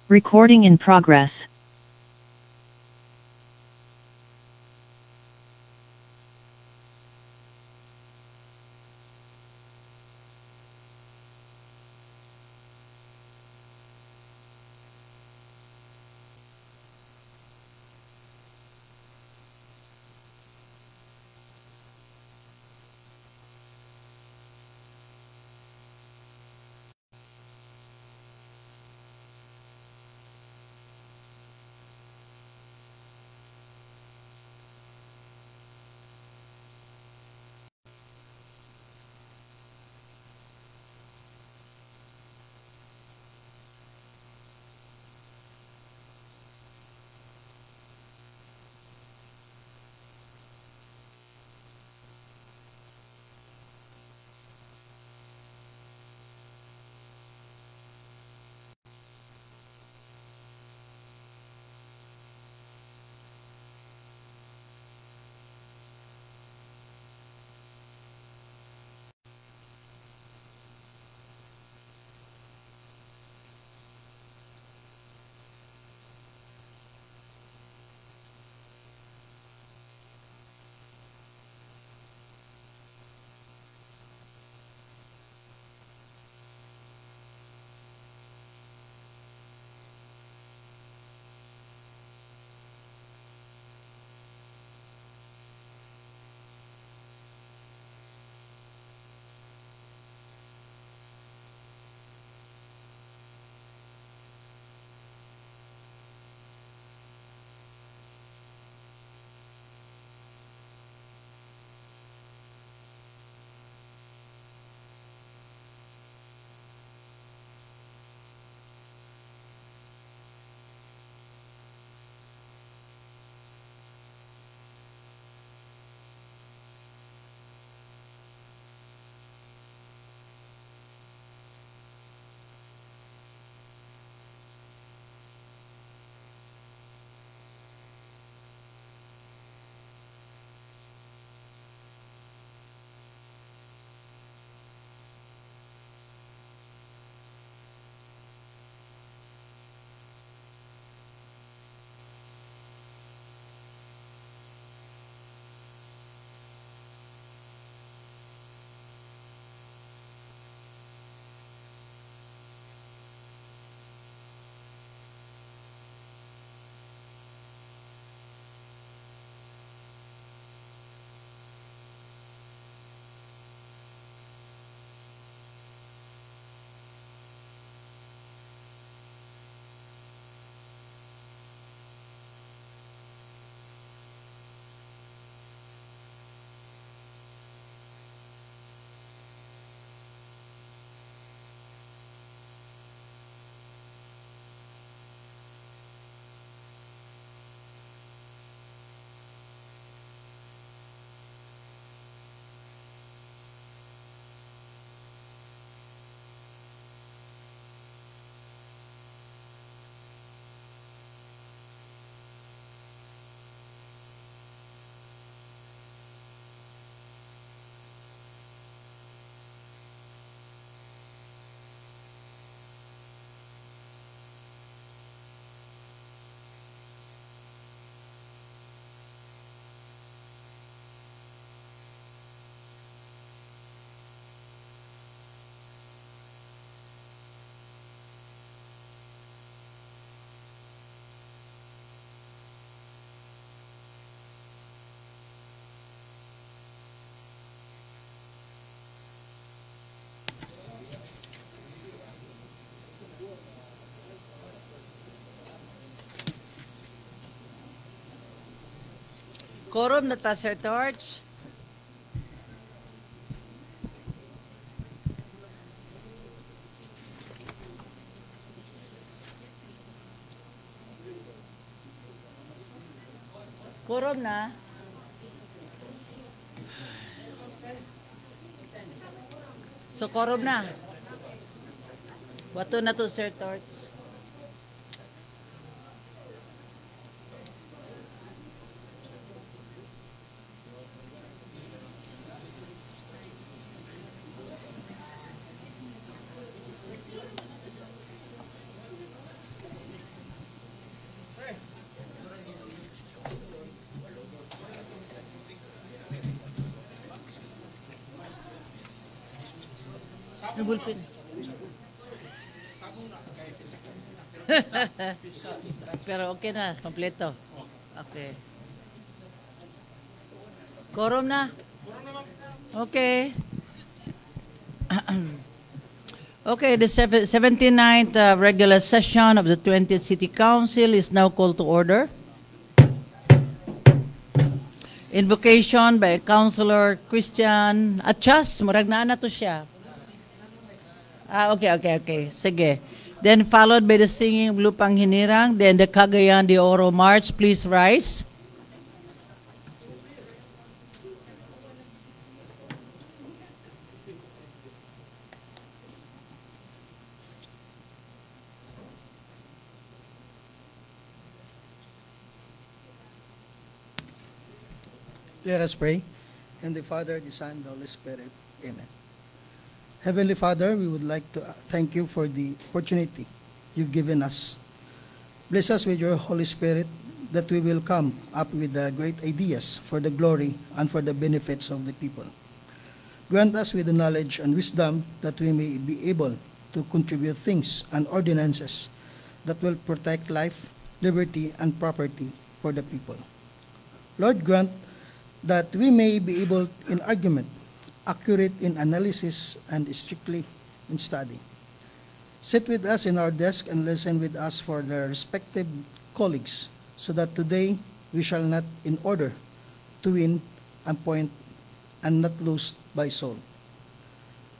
Recording in progress. Quorum na ta, Sir Torch. Quorum na. So, quorum na. Wato na to, Sir Torch. Nabulpin. Pero okay na, kompleto. Okay. Quorum na? Okay. Okay, the 79th regular session of the 20th City Council is now called to order. Invocation by Councilor Christian Achas. Murag na to siya. Okay. Sige. Then followed by the singing of Lupang Hinirang, then the Cagayan de Oro March. Please rise. Let us pray. In the Father, the Son, the Holy Spirit. Amen. Heavenly Father, we would like to thank you for the opportunity you've given us. Bless us with your Holy Spirit that we will come up with great ideas for the glory and for the benefits of the people. Grant us with the knowledge and wisdom that we may be able to contribute things and ordinances that will protect life, liberty, and property for the people. Lord, grant that we may be able in argument, accurate in analysis, and strictly in study. Sit with us in our desk and listen with us for their respective colleagues, so that today we shall not in order to win and point and not lose by soul.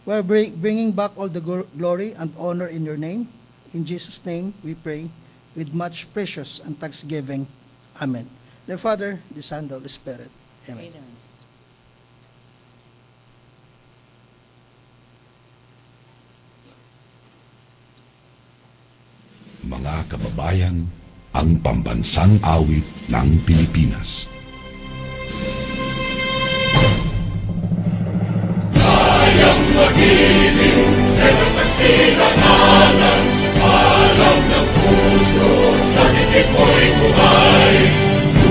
We are bringing back all the glory and honor in your name. In Jesus' name we pray with much precious and thanksgiving. Amen. The Father, the Son, the Holy Spirit. Amen. Mga kababayan, ang pambansang awit ng Pilipinas. Kayang magiliw, telas ng sinananan, alam ng puso, sa titik mo'y buhay.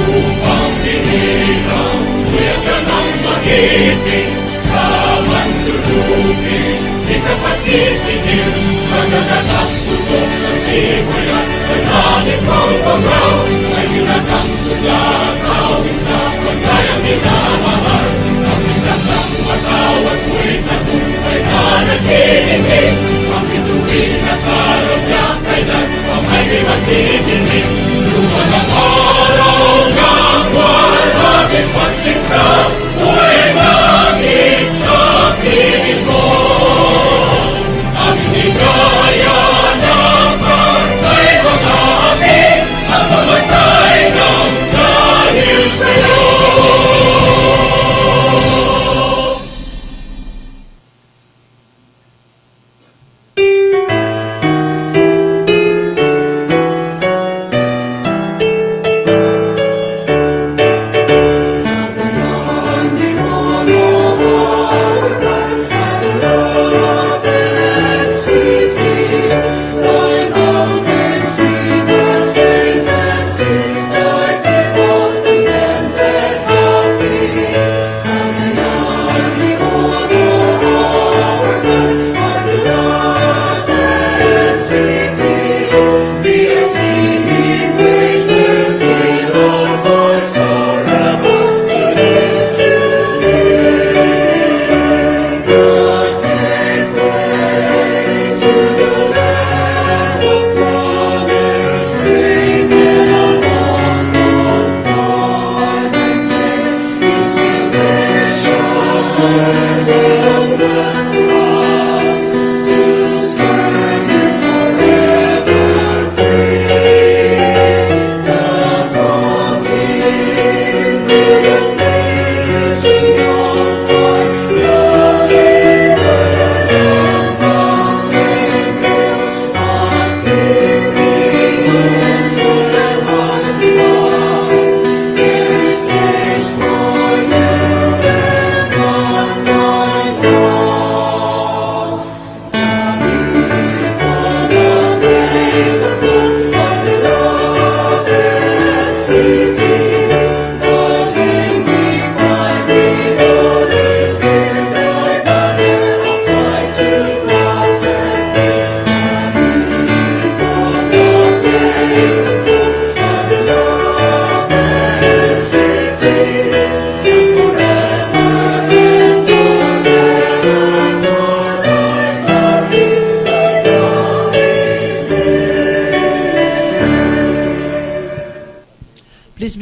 Lupang hinirang, kuya ka ng magiting, sa mandulupin, di ka pasisingil, sa nagatak tutok sa simoy at sa langit mong pagaw, ngayon at ang tulakawin sa pagkayang minamahal, ang isang ng matawad mo'y tagumpay na naghihinig, ang bituin at araw niya kailan ang may di magdidinig, luman ang araw ng warhabit pagsika, buhay langit sa piling mo. Ang higaya ng pantay mga api, ang mamatay ng dahil sa'yo.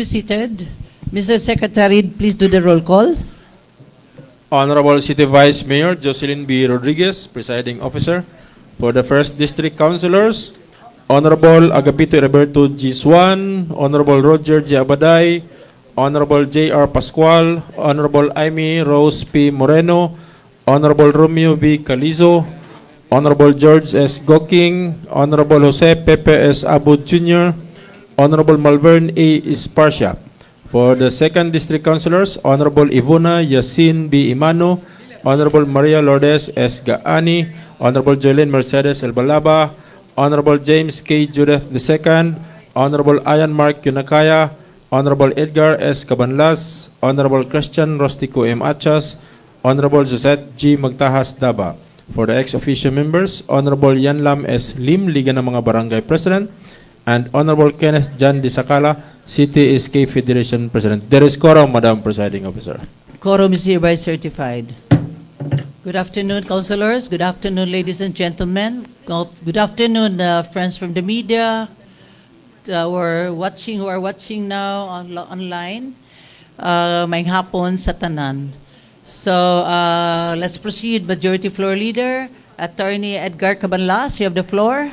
be seated. Mr. Secretary, please do the roll call. Honorable City Vice Mayor Jocelyn B. Rodriguez, Presiding Officer. For the 1st District Councilors, Honorable Agapito Roberto G. Swan, Honorable Roger G. Abaday, Honorable J.R. Pascual, Honorable Amy Rose P. Moreno, Honorable Romeo B. Calizo, Honorable George S. Goking, Honorable Jose Pepe S. Abud Jr., Honorable Malvern A. Esparcia. For the 2nd District Councilors, Honorable Ivona Yasin B. Imano, Honorable Maria Lourdes S. Gaani, Honorable Jolene Mercedes Elbalaba, Honorable James K. Judith II, Honorable Ian Mark Yunakaya, Honorable Edgar S. Cabanlas, Honorable Christian Rostico M. Achas, Honorable Josette G. Magtahas Daba. For the ex-officio members, Honorable Yanlam S. Lim, Liga ng mga Barangay President, and Honorable Kenneth Jan Disakala, City SK Federation President. There is quorum, Madam Presiding Officer. Quorum is hereby certified. Good afternoon, councilors. Good afternoon, ladies and gentlemen. Good afternoon, friends from the media who are watching now online. Maayong hapon sa tanan. So let's proceed. Majority Floor Leader, Attorney Edgar Cabanlas, you have the floor.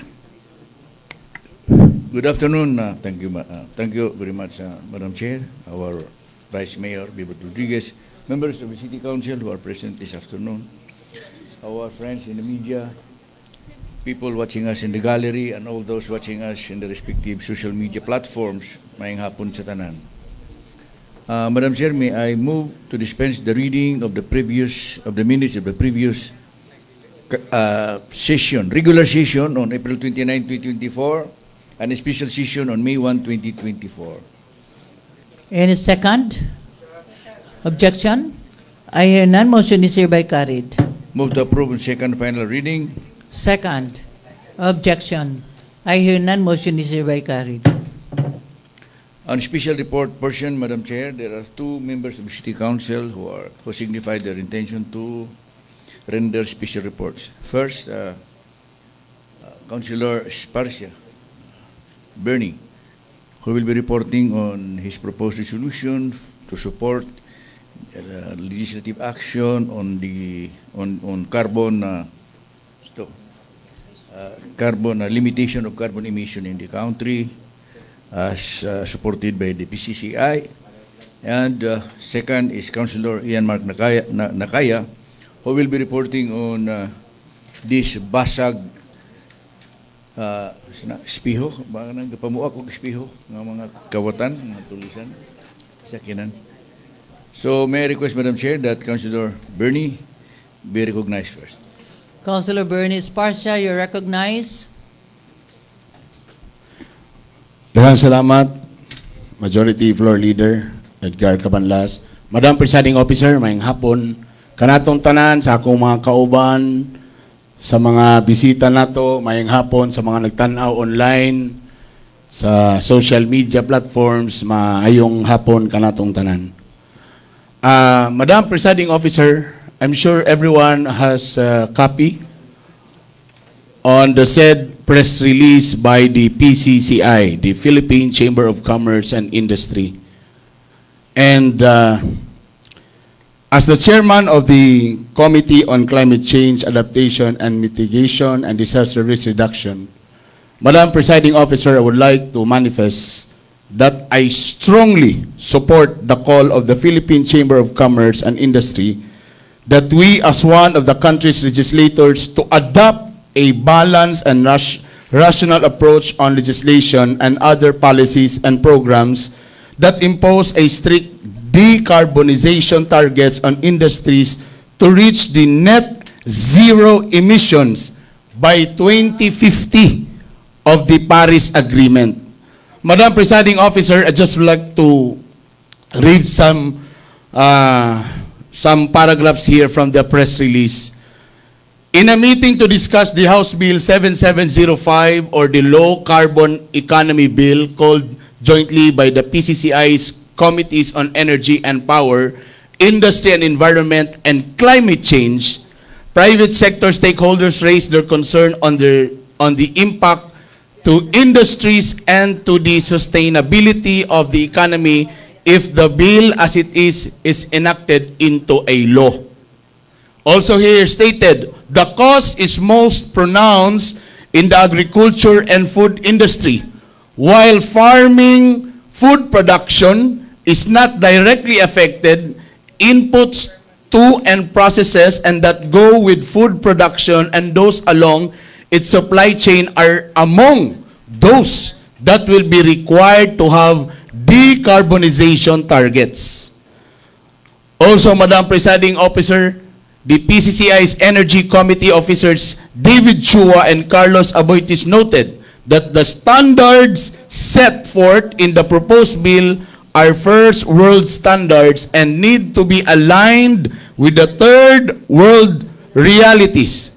Good afternoon. Thank you very much, Madam Chair, our Vice Mayor, Bibert Rodriguez, members of the City Council who are present this afternoon, our friends in the media, people watching us in the gallery, and all those watching us in the respective social media platforms. Maayong hapon sa tanan. Madam Chair, may I move to dispense the reading of the minutes of the previous regular session on April 29, 2024, and a special session on May 1, 2024. Any second? Objection? I hear none. Motion is hereby carried. Move to approve on second final reading. Second. Objection. I hear none. Motion is hereby carried. On special report portion, Madam Chair, there are two members of the City Council who signified their intention to render special reports. First, Councilor Esparcia Bernie, who will be reporting on his proposed resolution to support legislative action on carbon limitation of carbon emission in the country, as supported by the PCCI. And second is Councilor Ian Mark Nakaya, who will be reporting on this basag espiho, pamuak o espiho ng mga kawatan, mga tulisan, sakinan. So may I request, Madam Chair, that Councilor Bernie be recognized first. Councilor Bernie Esparcia, you're recognized. Daghang salamat, Majority Floor Leader Edgar Cabanlas. Madam Presiding Officer, maayong hapon. Kanatong tanan sa akong mga kauban, sa mga bisita nato, maayong hapon sa mga nagtanaw online, sa social media platforms, maayong hapon kanatong tanan. Madam Presiding Officer, I'm sure everyone has a copy on the said press release by the PCCI, the Philippine Chamber of Commerce and Industry. And as the chairman of the Committee on Climate Change, Adaptation and Mitigation and Disaster Risk Reduction, Madam Presiding Officer, I would like to manifest that I strongly support the call of the Philippine Chamber of Commerce and Industry that we as one of the country's legislators to adopt a balanced and rational approach on legislation and other policies and programs that impose a strict decarbonization targets on industries to reach the net zero emissions by 2050 of the Paris Agreement. Madam Presiding Officer, I just would like to read some paragraphs here from the press release. In a meeting to discuss the House Bill 7705 or the Low Carbon Economy Bill, called jointly by the PCCI's Committees on Energy and Power, Industry and Environment, and Climate Change, private sector stakeholders raised their concern on the impact to industries and to the sustainability of the economy if the bill as it is enacted into a law. Also here stated, the cost is most pronounced in the agriculture and food industry, while farming food production is not directly affected. Inputs to and processes and that go with food production and those along its supply chain are among those that will be required to have decarbonization targets. Also, Madam Presiding Officer, the PCCI's Energy Committee officers David Chua and Carlos Aboitis noted that the standards set forth in the proposed bill are first world standards and need to be aligned with the third world realities.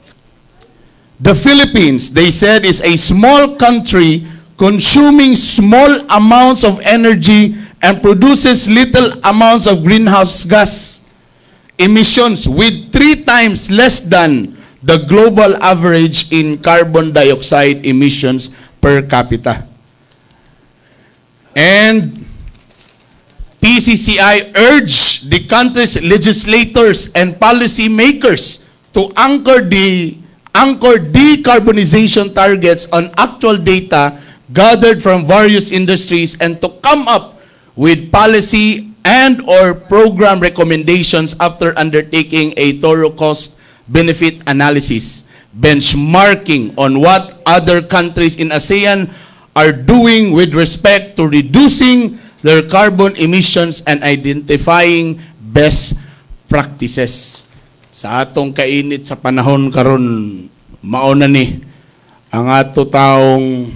The Philippines, they said, is a small country consuming small amounts of energy and produces little amounts of greenhouse gas emissions with 3 times less than the global average in carbon dioxide emissions per capita. And PCCI urged the country's legislators and policy makers to anchor decarbonization targets on actual data gathered from various industries and to come up with policy and or program recommendations after undertaking a thorough cost-benefit analysis, benchmarking on what other countries in ASEAN are doing with respect to reducing their carbon emissions and identifying best practices. Sa atong kainit sa panahon karon, mauna ni ang ato taong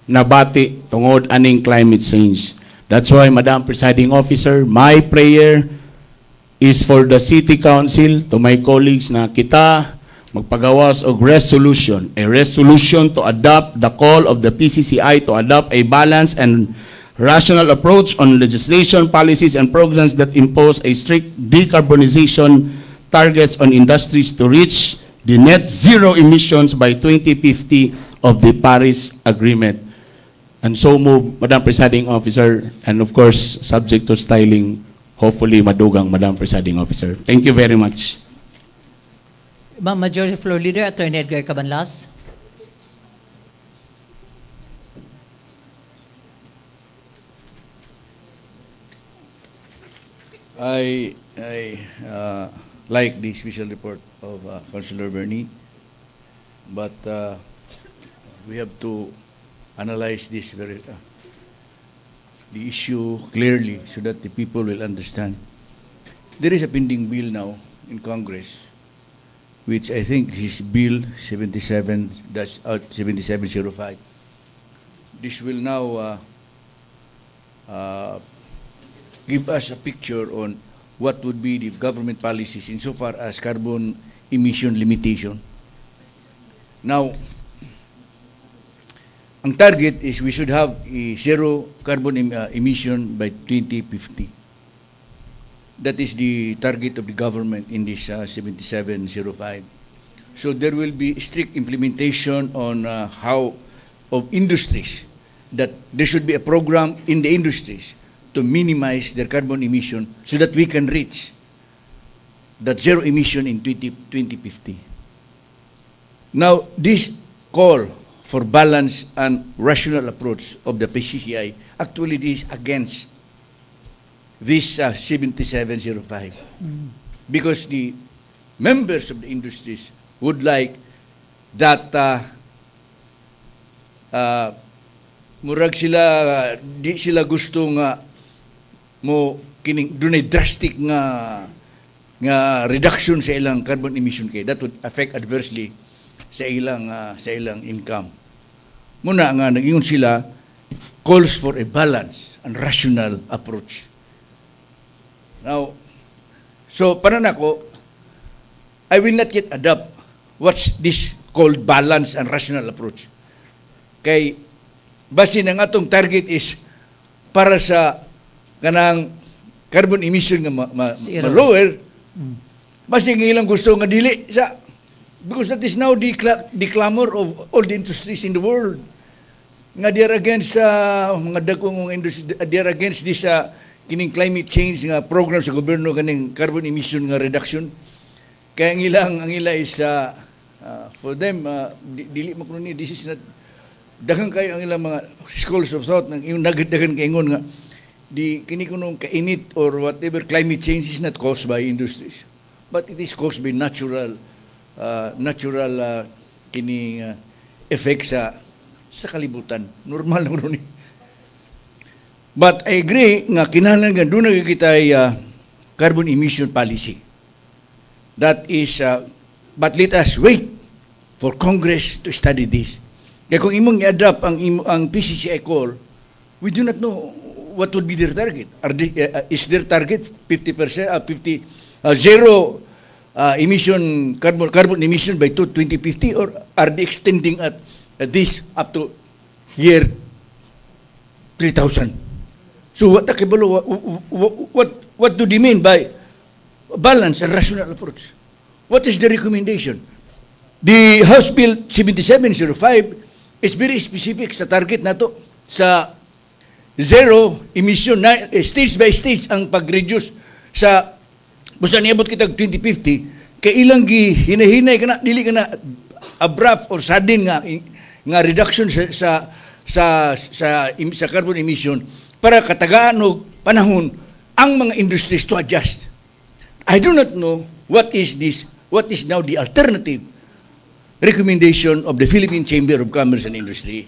nabati tungod aning climate change. That's why, Madam Presiding Officer, my prayer is for the City Council, to my colleagues, na kita magpagawas og resolution, a resolution to adopt the call of the PCCI to adopt a balanced and rational approach on legislation, policies, and programs that impose a strict decarbonization targets on industries to reach the net zero emissions by 2050 of the Paris Agreement. And so move, Madam Presiding Officer, and of course, subject to styling, hopefully madugang, Madam Presiding Officer. Thank you very much. Ma'am Majority Floor Leader, Attorney Edgar Cabanlas. I like the special report of Councilor Bernie, but we have to analyze this the issue clearly so that the people will understand. There is a pending bill now in Congress, which I think is Bill 77-7705. This will now give us a picture on what would be the government policies insofar as carbon emission limitation. Now, ang target is we should have a zero carbon emission by 2050. That is the target of the government in this 7705. So there will be strict implementation on how of industries, that there should be a program in the industries to minimize their carbon emission so that we can reach that zero emission in 2050. Now, this call for balanced and rational approach of the PCCI actually is against this 7705 because the members of the industries would like that murag sila di sila gusto nga mo kining dunay drastic nga reduction sa ilang carbon emission kay that would affect adversely sa ilang income. Muna nga nag-ingon sila calls for a balanced and rational approach. Now, so para nako, I will not yet adopt what's this called balanced and rational approach. Kay base ng atong target is para sa kanang carbon emission nga ma-lower, base ng ilang gusto nga dili sa, because that is now the clamor of all the industries in the world. nga they are against mga dagkong industry, they are against this kining climate change nga program sa gobyerno kaning carbon emission nga reduction. Kaya ang ila is for them dili mo kuno ni this is not daghang kayo ang ilang mga schools of thought nang yung nagdagan kaingon nga di kini kunong kainit or whatever climate change is not caused by industries, but it is caused by natural kini effect sa kalibutan. Normal lang ron. But I agree nga kinahanglan nga doon na kita carbon emission policy. That is, but let us wait for Congress to study this. Kaya kung imong i-adapt ang PCCI call, we do not know what would be their target. Is their target 50%, zero emission carbon emission by 2050, or are they extending at this up to year 3000? So what do they mean by balance and rational approach? What is the recommendation? The House Bill 7705 is very specific sa target nato sa zero emission na stage by stage ang pag-reduce sa busa niabot kita 2050 kay ilang hinahinay kana dili kana abrupt or sudden nga reduction sa carbon emission para katagaan og panahon ang mga industries to adjust. I do not know what is now the alternative recommendation of the Philippine Chamber of Commerce and Industry.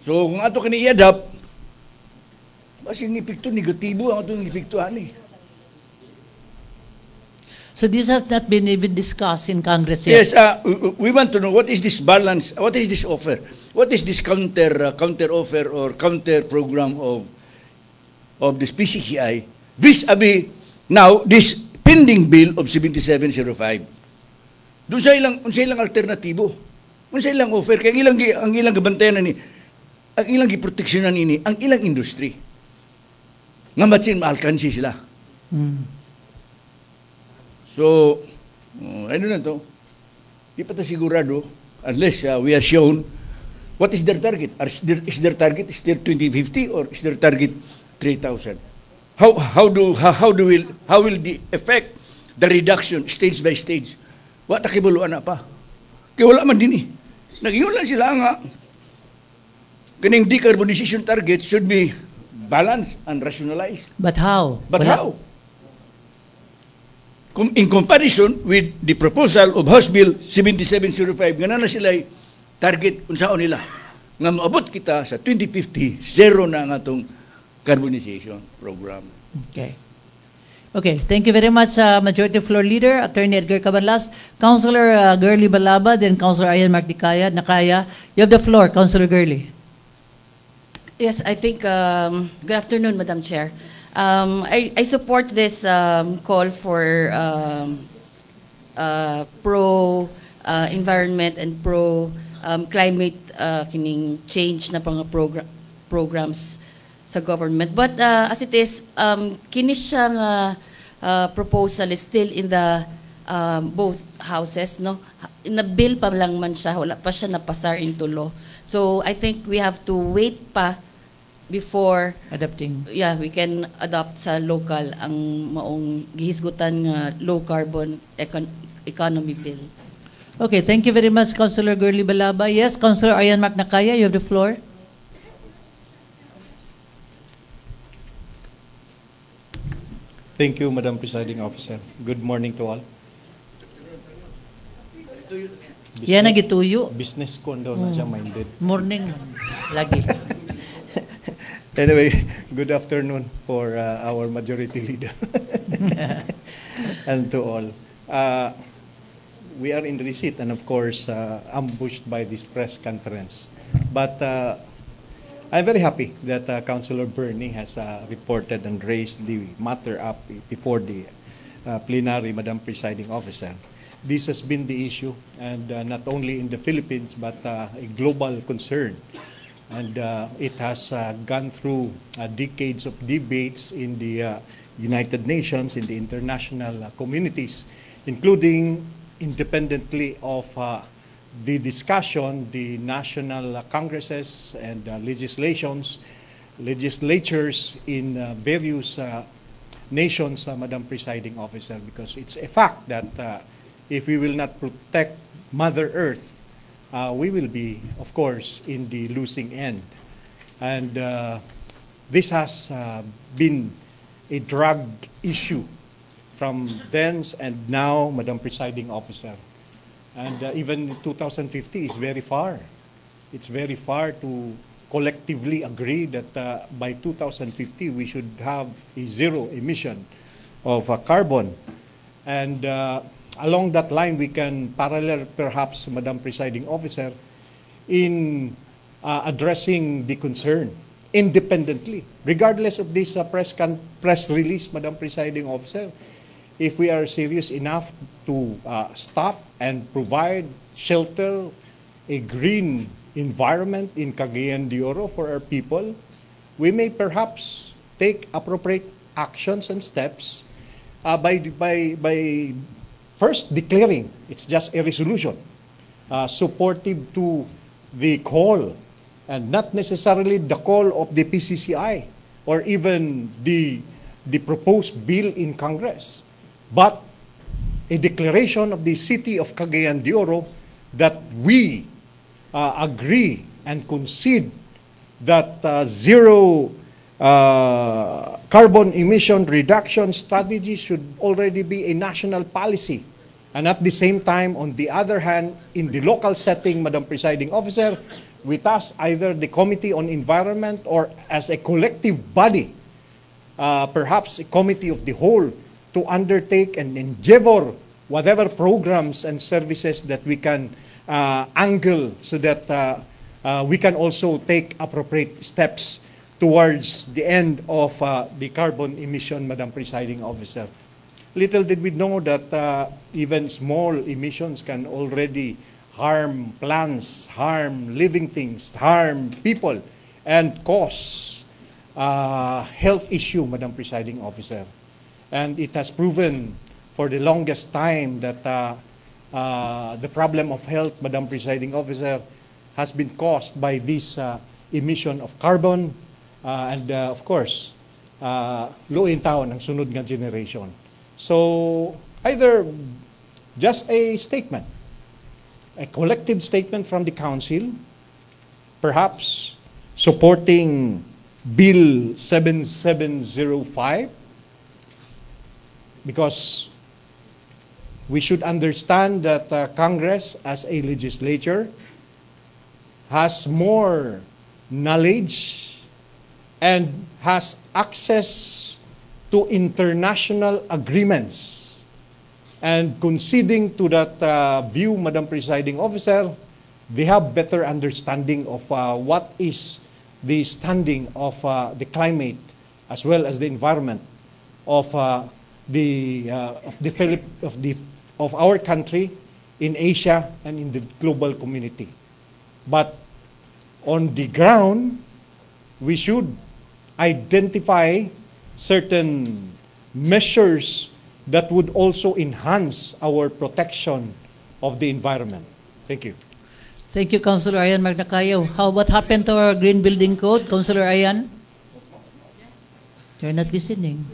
So kung ato kani i-adapt, basing epekto negatibo ang atong epekto ani. So this has not been even discussed in Congress yet? Yes, we want to know what is this balance, what is this offer, what is this counter offer or counter program of this PCCI vis-a-vis now this pending bill of 7705. Doon sa ilang alternatibo, doon sa ilang offer, kaya ang ilang gabantayan ni, ang ilang giproteksyonan ini, ang ilang industry. Nga matsin maalkansi sila. So, ano na to? Di pa ta sigurado unless we are shown what is their target. Is their target still 2050 or is their target 3,000? How will the effect the reduction stage by stage? Wa ta kibuluan na pa. Kaya wala man din eh. Nag-iyon lang sila nga kaning decarbonization target should be balanced and rationalized. But how? But how? In comparison with the proposal of House Bill 7705, nga na sila target unsaon nila nga maabot kita sa 2050 zero na ang atong carbonization program. Okay. Okay, thank you very much, Majority Floor Leader, Attorney Edgar Cabanlas, Councilor Girly Balaba, then Councilor Ian Mark Nakaya. You have the floor, Councilor Girly. Yes, I think, good afternoon, Madam Chair. I support this call for pro-environment and pro-climate kining change na pang programs sa government. But as it is, kini siyang proposal is still in the both houses, no? In the bill pa lang man siya, wala pa siya napasar into law. So I think we have to wait pa before adapting. Yeah, we can adopt sa local ang maong gihisgutan nga low carbon economy bill. Okay, thank you very much, Councilor Girly Balaba. Yes, Councilor Ian Mark Nakaya, you have the floor. Thank you, Madam Presiding Officer. Good morning to all. Yan ang gituyo. Business ko daw na siya minded. Morning. Lagi. Anyway, good afternoon for our Majority Leader and to all. We are in receipt and of course ambushed by this press conference. But I'm very happy that Councilor Bernie has reported and raised the matter up before the plenary, Madam Presiding Officer. This has been the issue, and not only in the Philippines, but a global concern. And it has gone through decades of debates in the United Nations, in the international communities, including independently of the discussion, the national congresses and legislatures in various nations, Madam Presiding Officer, because it's a fact that if we will not protect Mother Earth, we will be, of course, in the losing end. And this has been a drag issue from then and now, Madam Presiding Officer. And even 2050 is very far. It's very far to collectively agree that by 2050 we should have a zero emission of carbon. And along that line, we can parallel perhaps, Madam Presiding Officer, in addressing the concern independently, regardless of this press release, Madam Presiding Officer. If we are serious enough to stop and provide shelter, a green environment in Cagayan de Oro for our people, we may perhaps take appropriate actions and steps by first declaring, it's just a resolution, supportive to the call, and not necessarily the call of the PCCI or even the proposed bill in Congress, but a declaration of the city of Cagayan de Oro that we agree and concede that zero carbon emission reduction strategy should already be a national policy. And at the same time, on the other hand, in the local setting, Madam Presiding Officer, we task either the Committee on Environment or as a collective body, perhaps a committee of the whole, to undertake and endeavor whatever programs and services that we can angle so that we can also take appropriate steps towards the end of the carbon emission, Madam Presiding Officer. Little did we know that even small emissions can already harm plants, harm living things, harm people, and cause health issue, Madam Presiding Officer. And it has proven for the longest time that the problem of health, Madam Presiding Officer, has been caused by this emission of carbon and of course, luin taon ng sunod nga generation. So either just a statement, a collective statement from the Council, perhaps supporting Bill 7705, because we should understand that Congress as a legislature has more knowledge and has access to international agreements. And conceding to that view, Madam Presiding Officer, they have better understanding of what is the standing of the climate as well as the environment of our country in Asia and in the global community. But on the ground, we should identify certain measures that would also enhance our protection of the environment. Thank you. Thank you, Councilor Ayan Magnacayo. What happened to our Green Building Code, Councilor Ayan? You're not listening.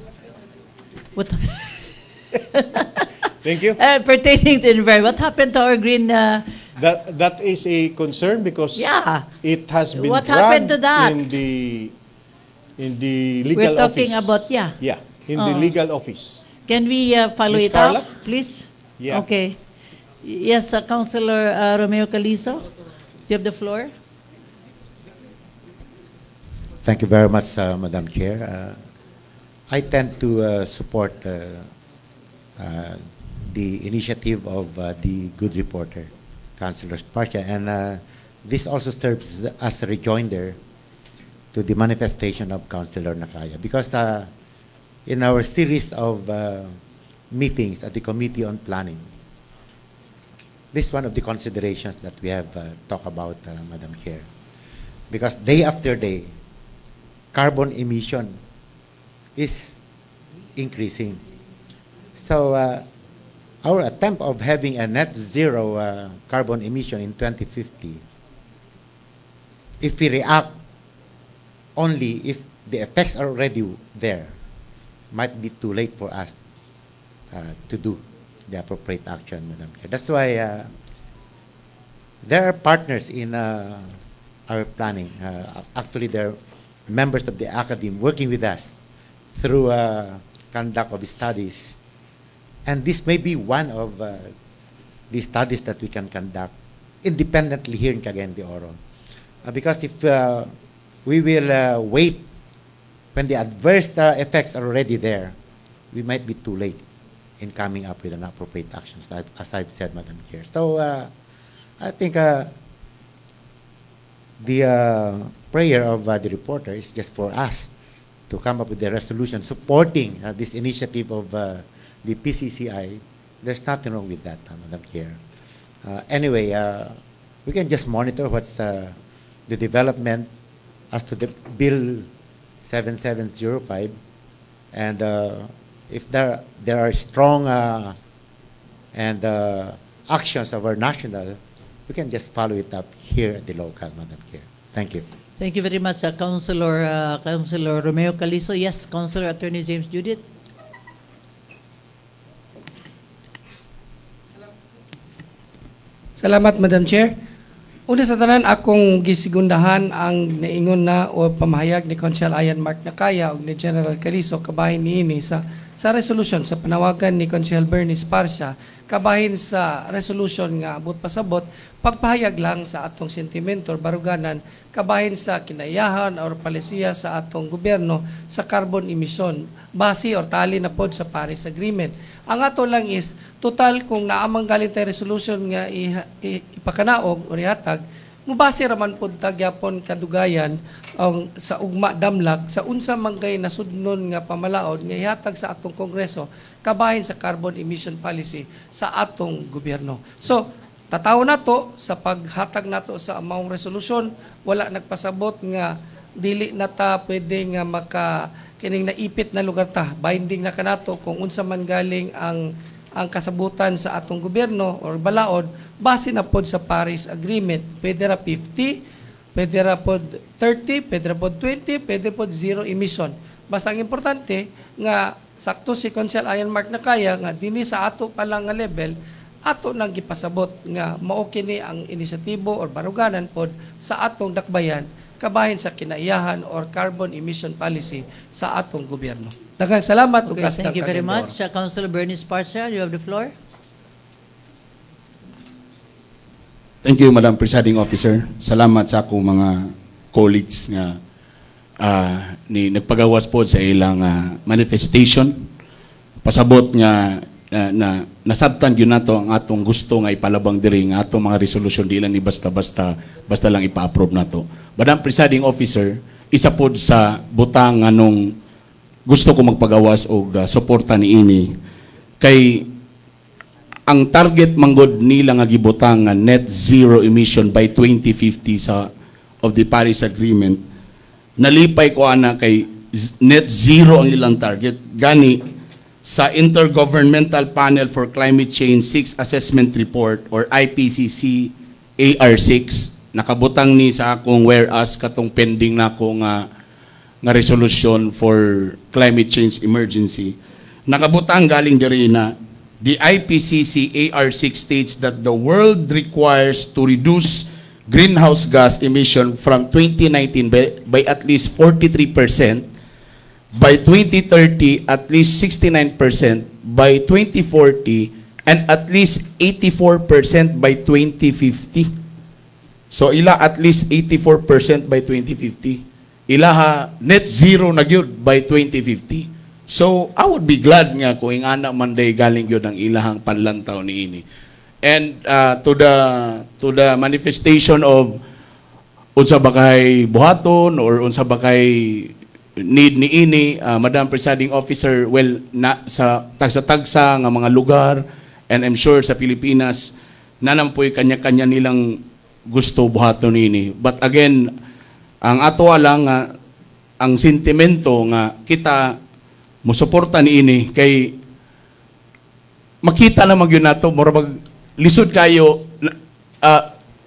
What? Thank you. Pertaining to environment, what happened to our green? That is a concern because it has been what happened to that? in the legal We're talking office. about in the legal office. Can we follow Ms. it Carla? up, please? Yeah. Okay. Yes, Councilor Romeo Calizo, you have the floor. Thank you very much, Madam Chair. I tend to support the initiative of the good reporter, Councilor Sparcia, and this also serves as a rejoinder to the manifestation of Councilor Nakaya, because in our series of meetings at the Committee on Planning, this is one of the considerations that we have talked about, Madam Chair, because day after day, carbon emission is increasing. So our attempt of having a net zero carbon emission in 2050, if we react only if the effects are already there, might be too late for us to do the appropriate action, Madam Chair. That's why there are partners in our planning. Actually, there are members of the academy working with us through conduct of studies. And this may be one of the studies that we can conduct independently here in Cagayan de Oro. Because if we will wait when the adverse effects are already there, we might be too late in coming up with an appropriate action, as I've said, Madam Chair. So I think the prayer of the reporter is just for us to come up with a resolution supporting this initiative of the PCCI. There's nothing wrong with that, Madam Chair. Anyway, we can just monitor what's the development as to the Bill 7705, and if there are strong and actions of our national, we can just follow it up here at the local, Madam Chair. Thank you. Thank you very much, Councilor Romeo Calizo. Yes, Councilor Attorney James Judith. Salamat, Madam Chair. Una sa tanan, akong gisigundahan ang naingon na o pamahayag ni Council Ian Mark Nakaya o ni General Calizo kabahin niini sa resolution sa panawagan ni Council Bernie Esparcia kabahin sa resolution nga abot pasabot pagpahayag lang sa atong sentimento or baruganan kabahin sa kinayahan or palisiya sa atong gobyerno sa carbon emission base or tali na pod sa Paris Agreement. Ang ato lang is total kung naamang galing tayo resolution nga ipakanaog o ihatag, mubase raman pod tagyapon kadugayan ang sa ugma damlag sa unsa manggay nasudnon nga pamalaod nga ihatag sa atong Kongreso kabahin sa carbon emission policy sa atong gobyerno. So, tataw nato sa paghatag nato sa among resolution, wala nagpasabot nga dili na ta pwede nga kining naipit na lugar ta, binding na kanato kung unsa man galing ang kasabutan sa atong gobyerno or balaod, base na pod sa Paris Agreement. Pwede ra 50, pwede ra pod 30, pwede ra pod 20, pwede pod zero emission. Basta ang importante nga sakto si Council Ian Mark Nakaya nga dinhi sa ato pa lang nga level, ato nang gipasabot nga mao kini ang inisyatibo or baruganan pod sa atong dakbayan kabahin sa kinaiyahan or carbon emission policy sa atong gobyerno. Daghang salamat. Okay, thank you very much. Councilor Bernie Esparcia, you have the floor. Thank you, Madam Presiding Officer. Salamat sa akong mga colleagues nga nagpagawas po sa ilang manifestation. Pasabot nga nasabtan yun nato ang atong gusto nga ipalabang diri nga atong mga resolution di lang ni basta lang ipa-approve nato. Madam Presiding Officer, isa pod sa butang anong gusto ko magpagawas og suporta niini kay ang target manggod nila nga gibutang nga net zero emission by 2050 of the Paris Agreement, nalipay ko ana kay net zero ang ilang target gani sa Intergovernmental Panel for Climate Change 6 Assessment Report or IPCC AR6, nakabutang ni sa akong whereas katong pending na ako nga resolution for climate change emergency. Nakabutang galing diri na the IPCC AR6 states that the world requires to reduce greenhouse gas emission from 2019 by at least 43%, by 2030 at least 69%, by 2040 and at least 84% by 2050. So ila at least 84% by 2050. Ilaha net zero na gyud by 2050. So I would be glad nga kung ingana man day galing gyud ang ilahang panlantaw niini. And to the manifestation of unsa ba kay buhaton or unsa ba kay need niini, Madam Presiding Officer, well na sa tagsa-tagsa nga mga lugar and I'm sure sa Pilipinas nanampoy kanya-kanya nilang gusto buhaton niini. But again, ang ato lang ang sentimento nga kita musuporta niini kay makita na magyud nato mura mag lisod kayo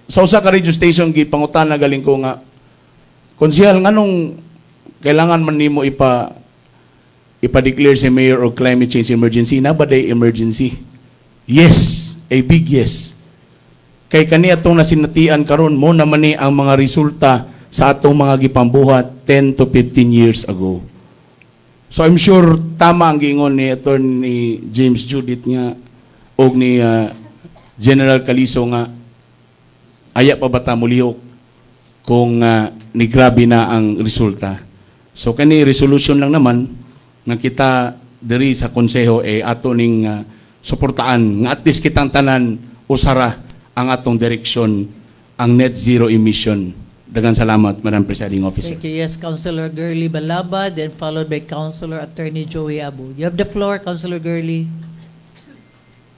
sa usa ka radio station gipangutana galing ko nga konsehal nganong kailangan man nimo ipa-declare si mayor o climate change emergency na ba day emergency? Yes, a big yes. Kay kani atong nasinatian karon mo naman ni ang mga resulta sa atong mga gipambuhat 10 to 15 years ago. So I'm sure tama ang giingon ni Attorney James Judith nga og ni General Caliso nga aya pa bata mulihok kung ni grabe na ang resulta. So kani resolution lang naman nga kita diri sa konseho ato ning suportaan nga at least kitang tanan usara ang atong direksyon ang net zero emission. Daghang salamat, Madam Presiding Officer. Thank you. Yes, Councilor Girly Balaba, then followed by Councilor Attorney Joey Abu. You have the floor, Councilor Girly.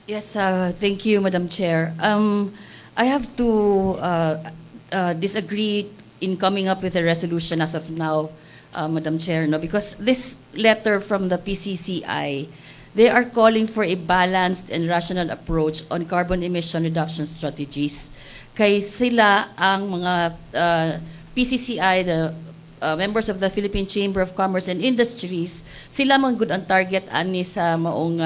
Yes, thank you, Madam Chair. I have to disagree in coming up with a resolution as of now, Madam Chair, no, because this letter from the PCCI, they are calling for a balanced and rational approach on carbon emission reduction strategies. Kay sila ang mga PCCI, the members of the Philippine Chamber of Commerce and Industries, sila man good ang target ani sa maong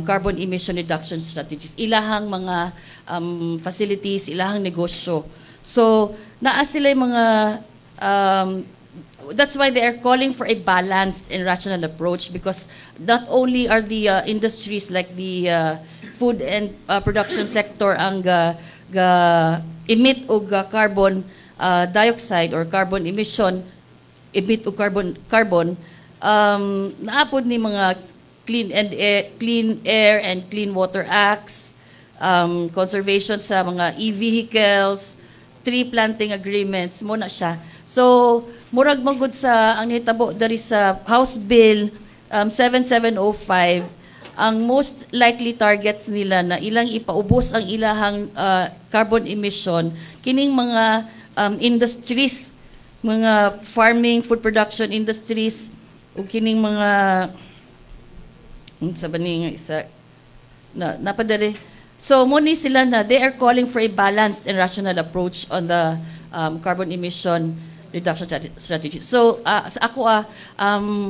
carbon emission reduction strategies. Ilahang mga facilities, ilahang negosyo. So, naa sila yung mga that's why they are calling for a balanced and rational approach, because not only are the industries like the food and production sector ang emit og carbon dioxide or carbon emission, emit og carbon naapod ni mga Clean Air and Clean Water Acts, conservation sa mga e-vehicles, tree planting agreements, mo na siya. So, murag magud sa ang nitabo dari sa House Bill 7705, ang most likely targets nila na ilang ipaubos ang ilahang carbon emission kining mga industries, mga farming, food production industries, o kining mga sa bani nga isa napadali. So mo ni sila na they are calling for a balanced and rational approach on the carbon emission reduction strategy. So sa ako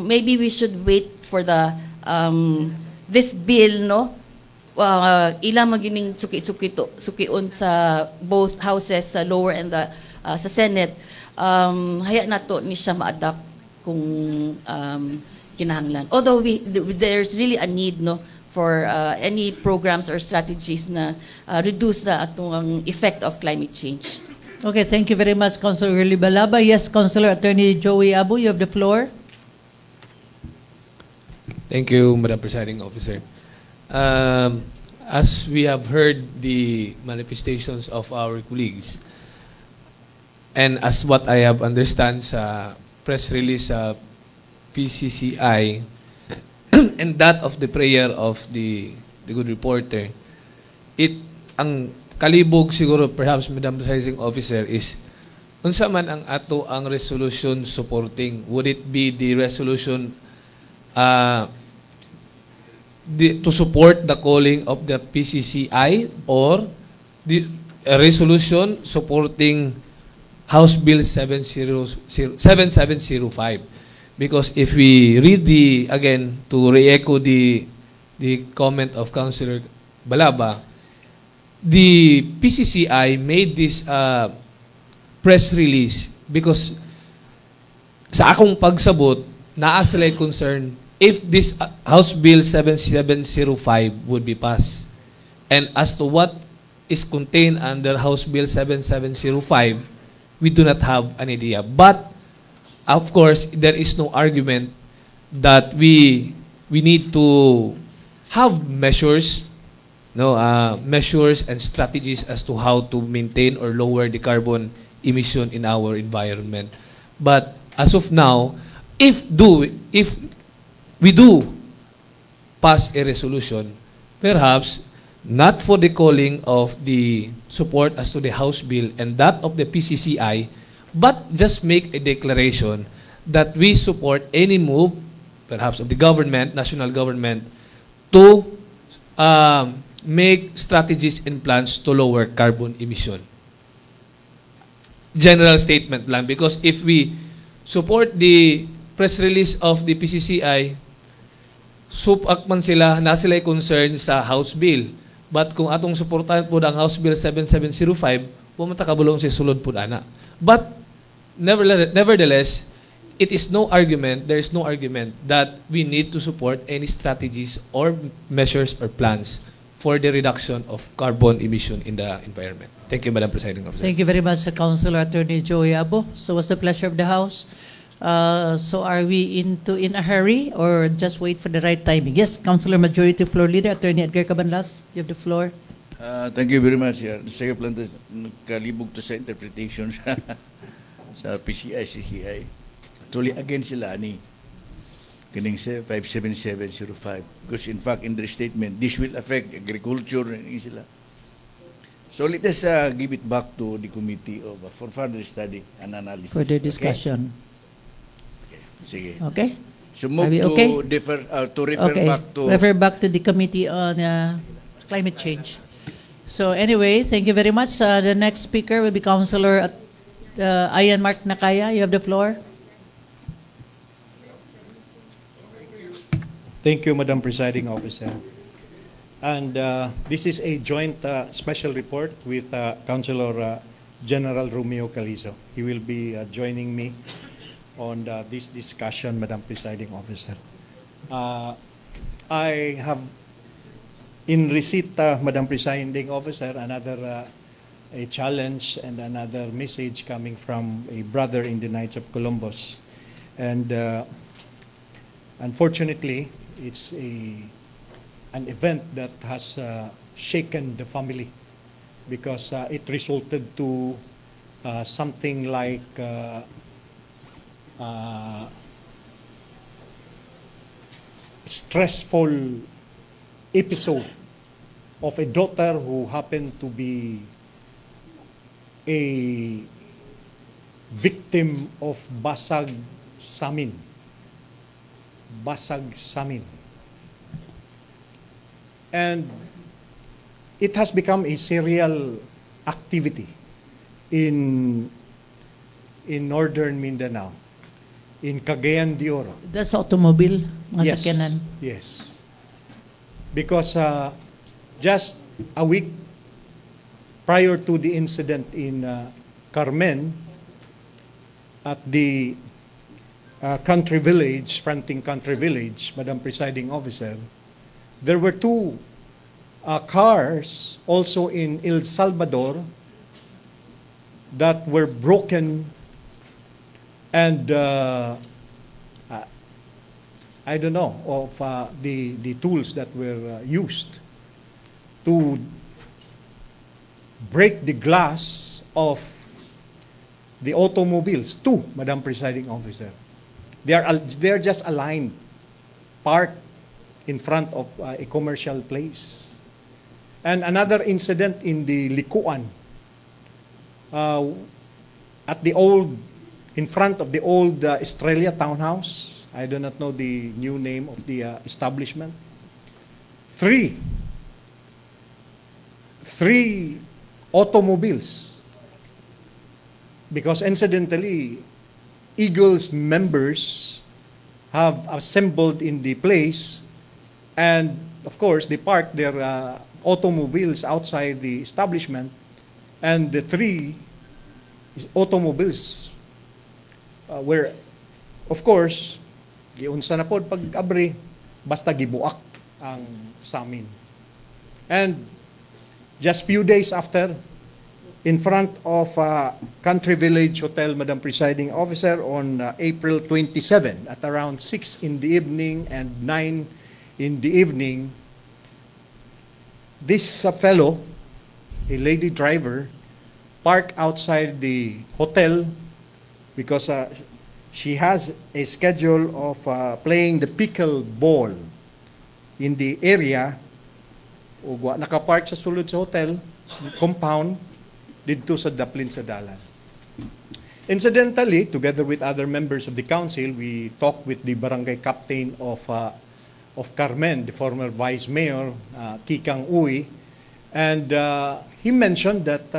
maybe we should wait for the this bill, no, ilang magining sukion sa both houses, sa lower and the sa Senate, haya nato ni siya ma-adapt kung kinahanglan. Although there's really a need, no, for any programs or strategies na reduce the atong effect of climate change. Okay, thank you very much, Councilor Girly Balaba. Yes, Councilor Attorney Joey Abu, you have the floor. Thank you, Madam Presiding Officer. As we have heard the manifestations of our colleagues, and as what I have understand sa press release sa PCCI, and that of the prayer of the good reporter, ang kalibog siguro perhaps, Madam Presiding Officer, is unsa man ang ato ang resolution supporting. Would it be the resolution to support the calling of the PCCI, or the resolution supporting House Bill 7705? Because if we read again, to re-echo the comment of Councilor Balaba, the PCCI made this press release because sa akong pagsabot, naa sila concern if this House Bill 7705 would be passed. And as to what is contained under House Bill 7705, we do not have an idea. But, of course, there is no argument that we need to have measures, measures and strategies as to how to maintain or lower the carbon emission in our environment. But as of now, if we do pass a resolution, perhaps not for the calling of the support as to the House Bill and that of the PCCI, but just make a declaration that we support any move, perhaps of the government, national government, to make strategies and plans to lower carbon emission. General statement lang, because if we support the press release of the PCCI, supak man sila, na sila'y concern sa House Bill. But kung atong suportahan po ang House Bill 7705, pumunta kabulong si sulod po ana. But nevertheless, it is no argument, there is no argument that we need to support any strategies or measures or plans for the reduction of carbon emission in the environment. Thank you, Madam Presiding Officer. Thank you very much, Councilor Attorney Joey Abo. So what's the pleasure of the House? So are we in a hurry or just wait for the right timing? Yes, Councilor Majority Floor Leader, Attorney Edgar Cabanlas, you have the floor. Thank you very much. Saya plan kalibog to sa interpretation sa PCI, CCI. Actually, again sila ni kining 57705. Because in fact, in their statement, this will affect agriculture and sila. So let us give it back to the committee for further study and analysis. Further discussion. Okay. Sige. Okay? So move Are we to okay? Refer back to the Committee on Climate Change. So anyway, thank you very much. The next speaker will be Councilor Ian Mark Nakaya. You have the floor. Thank you, Madam Presiding Officer. And this is a joint special report with Councilor General Romeo Calizo. He will be joining me on this discussion, Madam Presiding Officer. I have in receipt, Madam Presiding Officer, another a challenge and another message coming from a brother in the Knights of Columbus. And unfortunately, it's an event that has shaken the family because it resulted to something like stressful episode of a daughter who happened to be a victim of basag samin. Basag samin. And it has become a serial activity in northern Mindanao, in Cagayan de Oro. That's automobile, mga Yes, sakyanan. yes. Because just a week prior to the incident in Carmen, at the country village, fronting country village, Madam Presiding Officer, there were two cars also in El Salvador that were broken, and I don't know of the tools that were used to break the glass of the automobiles. Two, Madam Presiding Officer. They are just aligned, parked in front of a commercial place. And another incident in the Likuan, in front of the old Estrella Townhouse. I do not know the new name of the establishment. Three automobiles, because incidentally, Eagles members have assembled in the place, and of course they parked their automobiles outside the establishment, and the three automobiles were, of course, giunsa na pod pag-abri, basta gibuak ang samin. And just few days after, in front of Country Village Hotel, Madam Presiding Officer, on April 27, at around 6 in the evening and 9 in the evening, this fellow, a lady driver, parked outside the hotel because she has a schedule of playing the pickleball in the area. Ugwa nakapark sa sulod sa hotel compound dito sa Daplin sa Dalan. Incidentally, together with other members of the council, we talked with the barangay captain of of Carmen, the former Vice Mayor, Kikang Uy, and he mentioned that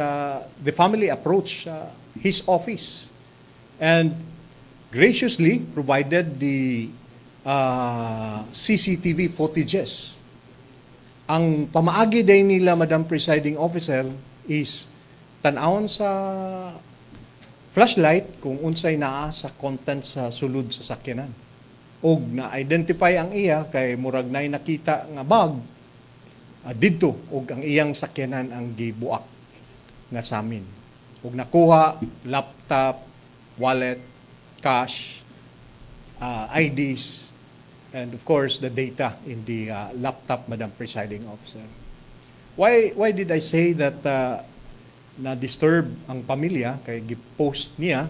the family approached his office and graciously provided the CCTV footages. Ang pamaagi day nila, Madam Presiding Officer, is tanawon sa flashlight kung unsay naa sa content sa sulod sa sakyanan. Og na-identify ang iya kay murag nay nakita nga bag didto og ang iyang sakyanan ang gibuak nga samin. Og nakuha laptop, wallet, cash, IDs, and of course the data in the laptop, Madam Presiding Officer. Why did I say that na-disturb ang pamilya kay gipost niya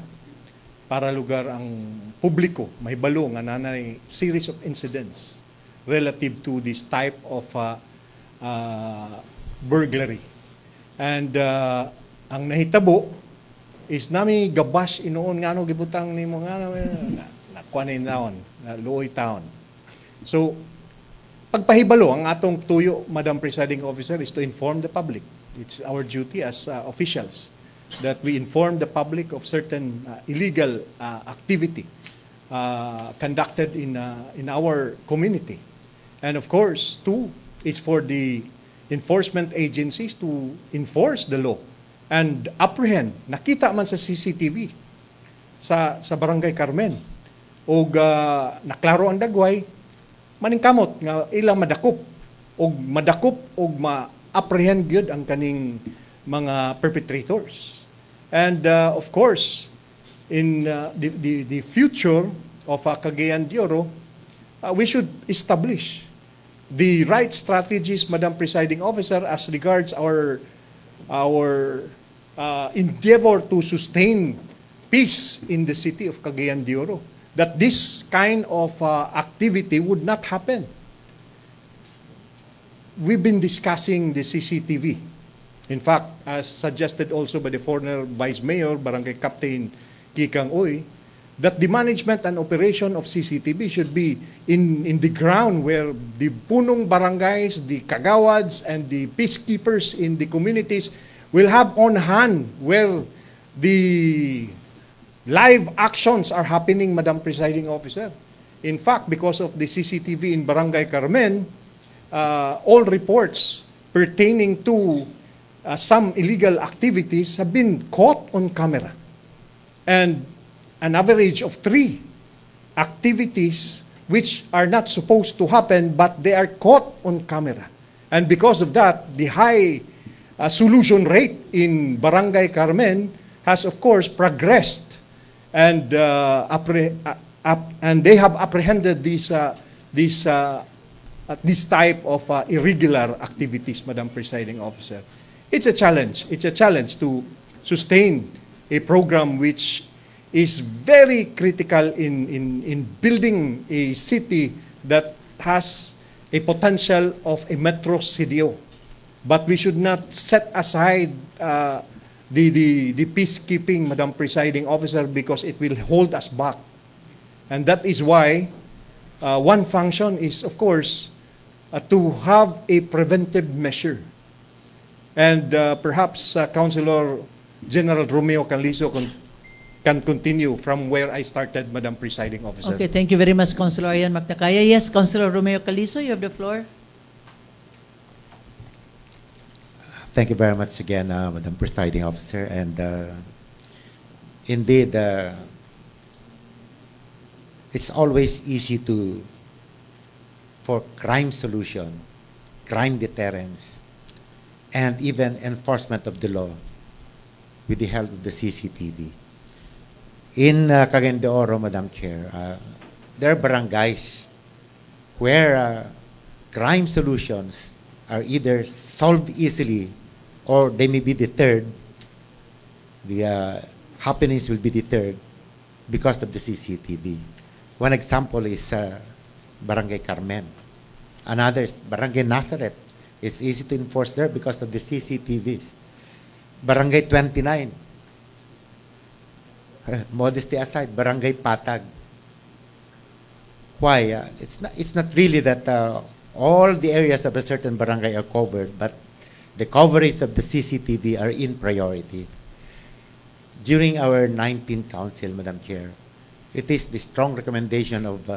para lugar ang publiko mahibalo nga nanay series of incidents relative to this type of burglary. And ang nahitabo is nami gabash inoon nga no gibutang nimo nga nakuha na taon, na luoy taon. So, pagpahibalo, ang atong tuyo, Madam Presiding Officer, is to inform the public. It's our duty as officials that we inform the public of certain illegal activity conducted in our community. And of course, two, it's for the enforcement agencies to enforce the law and apprehend. Nakita man sa CCTV sa Barangay Carmen. O naklaro ang dagway, maningkamot nga ilang madakop og ma-apprehend gyud ang kaning mga perpetrators. And of course, in the future of Cagayan de Oro, we should establish the right strategies, Madam Presiding Officer, as regards our endeavor to sustain peace in the city of Cagayan de Oro. That this kind of activity would not happen. We've been discussing the CCTV. In fact, as suggested also by the former Vice Mayor, Barangay Captain Kikang Uy, that the management and operation of CCTV should be in the ground where the punong barangays, the kagawads, and the peacekeepers in the communities will have on hand where the live actions are happening, Madam Presiding Officer. In fact, because of the CCTV in Barangay Carmen, all reports pertaining to some illegal activities have been caught on camera. And an average of 3 activities which are not supposed to happen, but they are caught on camera. And because of that, the high solution rate in Barangay Carmen has, of course, progressed. And they have apprehended this type of irregular activities, Madam Presiding Officer. It's a challenge. It's a challenge to sustain a program which is very critical in building a city that has a potential of a metro CDO. But we should not set aside the peacekeeping, Madam Presiding Officer, because it will hold us back. And that is why one function is, of course, to have a preventive measure. And perhaps Councilor General Romeo Calizo can continue from where I started, Madam Presiding Officer. Okay, thank you very much, Councilor Arian Magtakaya. Yes, Councilor Romeo Calizo, you have the floor. Thank you very much again, Madam Presiding Officer. And indeed, it's always easy for crime solution, crime deterrence, and even enforcement of the law with the help of the CCTV. In Cagayan de Oro, Madam Chair, there are barangays where crime solutions are either solved easily or they may be deterred. The happenings will be deterred because of the CCTV. One example is Barangay Carmen. Another is Barangay Nazareth. It's easy to enforce there because of the CCTVs. Barangay 29. Modesty aside, Barangay Patag. why? It's not really that all the areas of a certain barangay are covered, but the coverage of the CCTV are in priority. During our 19th council, Madam Chair, it is the strong recommendation of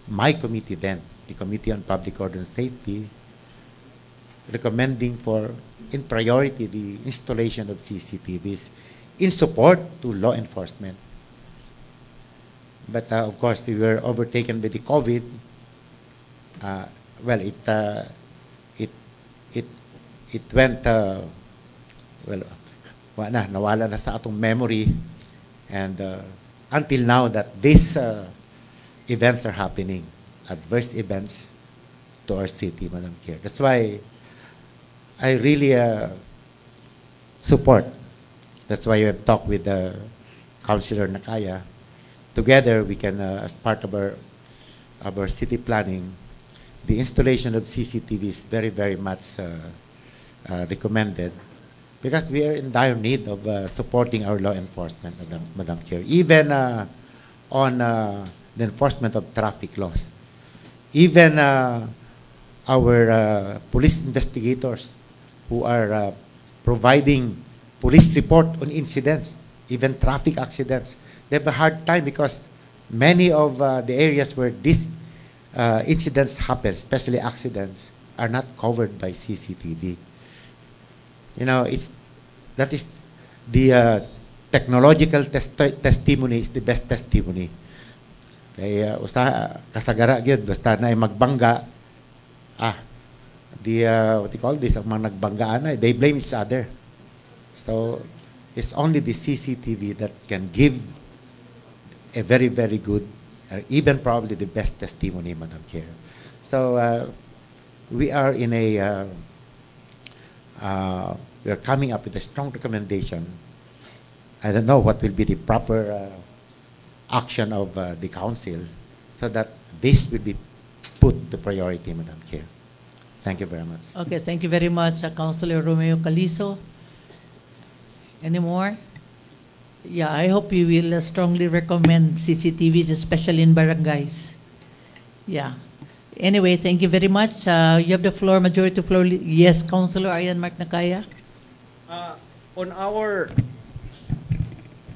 my committee then, the Committee on Public Order and Safety, recommending for, in priority, the installation of CCTVs in support to law enforcement. But of course, we were overtaken by the COVID. Well, it went, well, nawala na sa atong memory, and until now that these events are happening, adverse events to our city, Madam Chair. That's why I really support. That's why I have talked with Councilor Nakaya. Together, we can, as part of our city planning, the installation of CCTV is very, very much recommended, because we are in dire need of supporting our law enforcement, Madam Chair. Even on the enforcement of traffic laws. Even our police investigators who are providing police report on incidents, even traffic accidents, they have a hard time because many of the areas where these incidents happen, especially accidents, are not covered by CCTV. You know, that is the technological testimony is the best testimony. Kaya kasagara gyud basta na magbangga, what you call this, ang mga nagbanggaan, they blame each other. So it's only the CCTV that can give a very, very good, or even probably the best testimony, Madam Chair. So we are in a we are coming up with a strong recommendation. I don't know what will be the proper action of the council, so that this will be put the priority, Madam Chair. Thank you very much. Okay, thank you very much, Councilor Romeo Calizo. Any more? Yeah, I hope you will strongly recommend CCTVs, especially in barangays. Yeah. Anyway, thank you very much. You have the floor, majority floor. Yes, Councilor Ayan Mark Nakaya. On our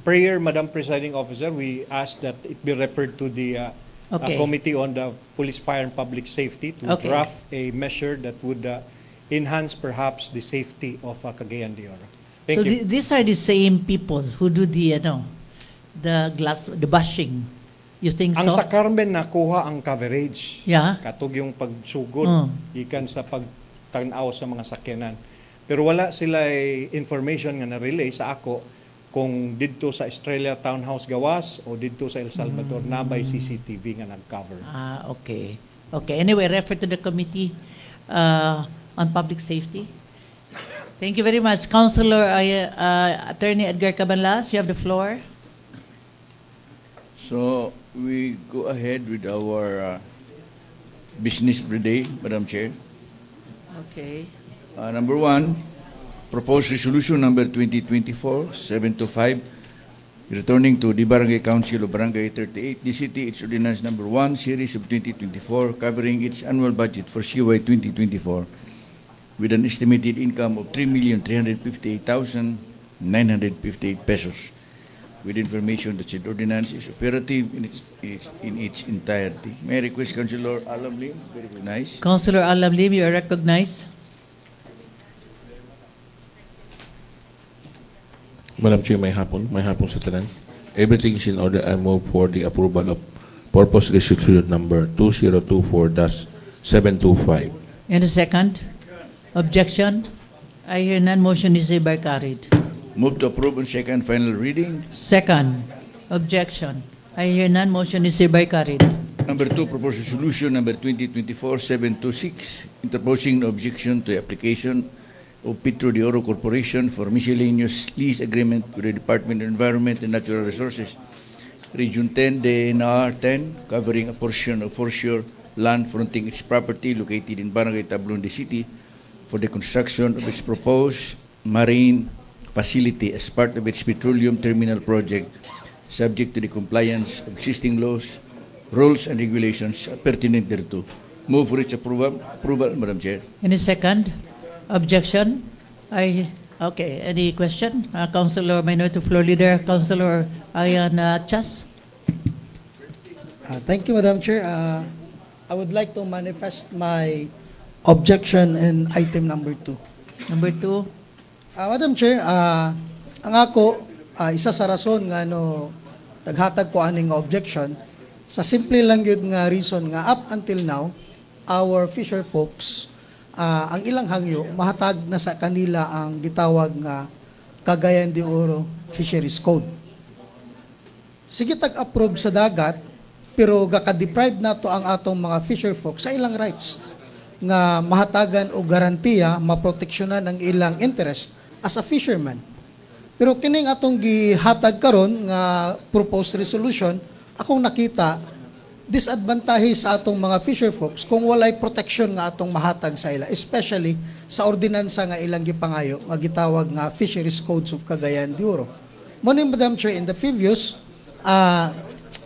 prayer, Madam Presiding Officer, we ask that it be referred to the Committee on the Police, Fire, and Public Safety to draft a measure that would enhance perhaps the safety of Cagayan de Oro. Thank you. These are the same people who do the the bashing. You think Ang so? sa Carmen nakuha ang coverage. Yeah. Katog yung pagsugod ikan sa pagtanaw sa mga sakyanan. Pero wala sila information nga na-relay sa ako kung didto sa Estrella Townhouse Gawas o didto sa El Salvador na by CCTV nga nag-cover. Okay. Okay. Anyway, refer to the Committee on Public Safety. Thank you very much. Councilor Attorney Edgar Cabanlas, you have the floor. So we go ahead with our business for the day, Madam Chair. Okay. Number one, proposed resolution number 2024-725, returning to the Barangay Council of Barangay 38, the city, its ordinance number 1, series of 2024, covering its annual budget for CY 2024, with an estimated income of 3,358,958 pesos. With information that said ordinance is operative in its entirety. May I request Councilor Alam Lim to be recognized? Councilor Alam Lim, you are recognized. Madam Chair, may hapon sa tanan. Everything is in order. I move for the approval of purpose resolution number 2024-725. And a second? Objection? I hear none. Motion is hereby carried. Move to approve on second final reading. Second. Objection? I hear none. Motion is hereby carried. Number 2, proposed resolution number 2024-726, interposing no objection to the application of Petro de Oro Corporation for miscellaneous lease agreement with the Department of Environment and Natural Resources, Region 10, DNR 10, covering a portion of foreshore land fronting its property located in Barangay Tablon de City for the construction of its proposed marine facility as part of its petroleum terminal project, subject to the compliance of existing laws, rules and regulations pertinent thereto. Move for its approval, Madam Chair. Any second? Objection? Okay. Any question? Councilor Minority Floor Leader, Councilor Ayan Chas. Thank you, Madam Chair. I would like to manifest my objection in item number 2. Number 2. Madam Chair, ang ako, isa sa rason nga naghatag ko aning objection, sa simple lang yun nga reason nga up until now, our fisher folks, ang ilang hangyo, mahatag na sa kanila ang gitawag nga Cagayan de Oro Fisheries Code. Sige tag-approve sa dagat, pero gaka-deprive nato ang atong mga fisher folks sa ilang rights nga mahatagan o garantiya, maproteksyonan ang ilang interest as a fisherman. Pero kining atong gihatag karon nga proposed resolution, akong nakita disadvantage sa atong mga fisher folks kung walay protection nga atong mahatag sa ila, especially sa ordinansa nga ilang gipangayo nga gitawag nga Fisheries Codes of Cagayan de Oro. Mo ni Madam Chair, in the previous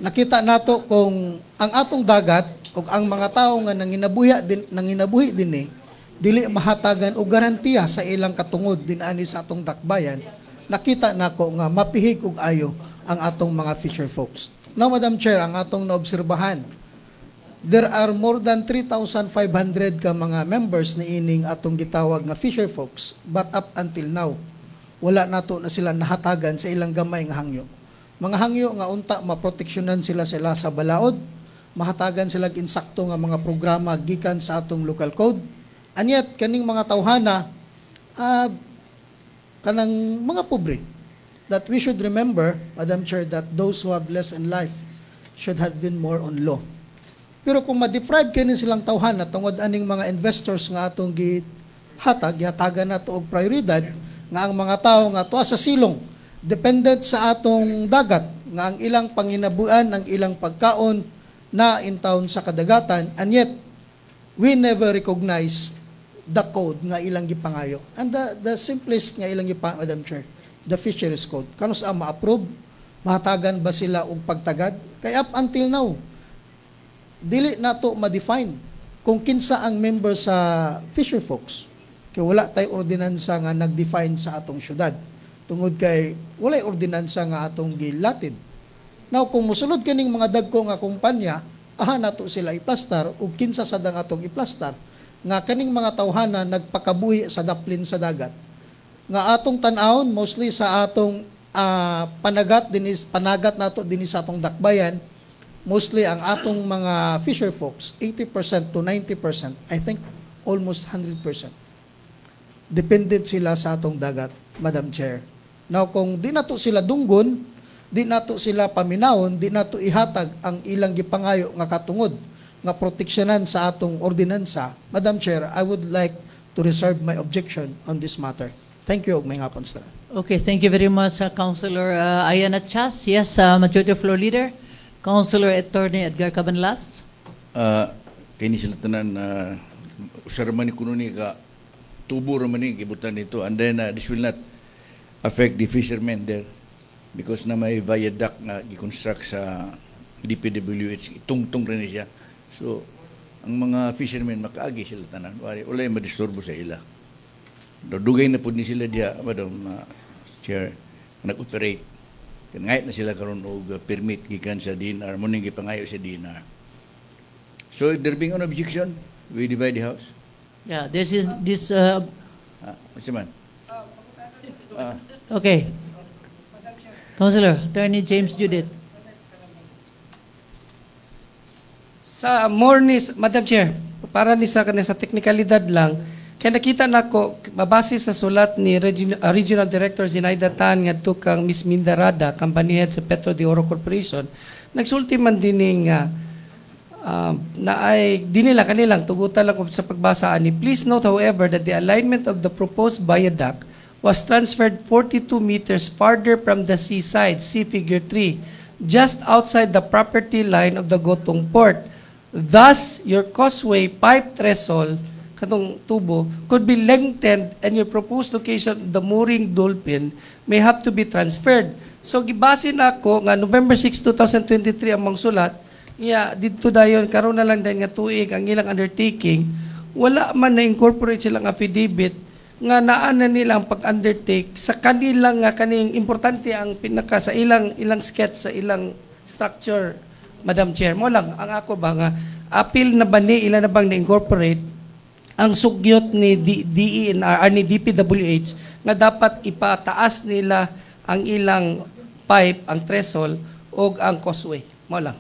nakita nato kung ang atong dagat o ang mga tao nga nanginabuhi din dili mahatagan o garantiya sa ilang katungod dinani sa atong dakbayan, nakita nako nga mapihig og ayo ang atong mga fisher folks. Now, Madam Chair, ang atong naobserbahan, there are more than 3,500 ka mga members ni ining atong gitawag nga fisher folks, but up until now, wala nato na sila nahatagan sa ilang gamay nga hangyo. Mga hangyo nga unta maproteksyonan sila sa balaod, mahatagan sila insakto nga mga programa gikan sa atong local code. And yet kaning mga tawhana kanang mga pobre, that we should remember, Madam Chair, that those who have less in life should have been more on law. Pero kung ma-deprive kini silang tawhana tungod aning mga investors nga atong gihatagan nato og prioridad nga ang mga tao nga tuwa sa silong dependent sa atong dagat nga ang ilang panginabuan, ang ilang pagkaon na in town sa kadagatan, and yet we never recognize the code nga ilang gipangayo. And the simplest nga ilang gipangayo, Madam Chair, the Fisheries Code. Kanus ma-approve, mahatagan ba sila og pagtagad? Kaya up until now, dili nato ma-define kung kinsa ang member sa fisher folks. Kaya wala tay ordinansa nga nag-define sa atong syudad. Tungod kay walay ordinansa nga atong gilatid. Now, kung musulod kaning mga dagko nga kumpanya, nato sila iplastar o kinsa sa dang atong iplastar nga kaning mga tawhana nagpakabuhi sa daplin sa dagat. Nga atong tan-awon mostly sa atong panagat nato dinis sa atong dakbayan, mostly ang atong mga fisher folks, 80% to 90%, I think almost 100%. Dependent sila sa atong dagat, Madam Chair. Now, kung di nato sila dunggon, di nato sila paminawon, di nato ihatag ang ilang gipangayo nga katungod, nga proteksyonan sa atong ordinansa, Madam Chair, I would like to reserve my objection on this matter. Thank you, may hapon sa. Okay, thank you very much, Councilor Ayana Chas. Yes, Majority Floor Leader, Councilor Attorney Edgar Cabanlas. Kini sila tanan usar man kuno ni ka tubo ra man ni gibutan nito, and then this will not affect the fishermen there because na may viaduct na gi-construct sa DPWH, itungtong rin siya. So ang mga fishermen makaagi sila tanan, walay madisturbo sa ila. Dugay na pud ni sila diha, Madam Chair, nag-operate. Ngayat na sila karon og permit gikan sa DNR, mo ning gipangayo sa DNR. So if there being an objection, we divide the house. Yeah, this Mr. Man. Okay. Councilor, Attorney James Judith. Sa Madam Chair, para ni sa teknikalidad lang, kaya nakita nako mabase sa sulat ni Regional Director Zinaida Tan ngadto kang Miss Mindarada, company head sa Petro de Oro Corporation, nagsulti man dining na ay dinila kanilang tugutan lang sa pagbasa ani. Please note, however, that the alignment of the proposed viaduct was transferred 42 meters farther from the seaside, see Figure 3, just outside the property line of the Gotong Port. Thus, your causeway pipe trestle, katong tubo, could be lengthened and your proposed location of the mooring dolphin may have to be transferred. So, gibase na ako nga November 6, 2023 ang mga sulat, dito dayon karon na lang dahil nga tuig ang ilang undertaking, wala man na incorporate silang affidavit nga naa na nilang pag-undertake sa kanilang nga kaning importante ang pinaka sa ilang sketch sa ilang structure, Madam Chair. Mo lang ang ako ba nga appeal na ba ni ilan na bang na-incorporate ang sugyot ni DENR ni DPWH nga dapat ipataas nila ang ilang pipe, ang trestle o ang causeway. Mo lang.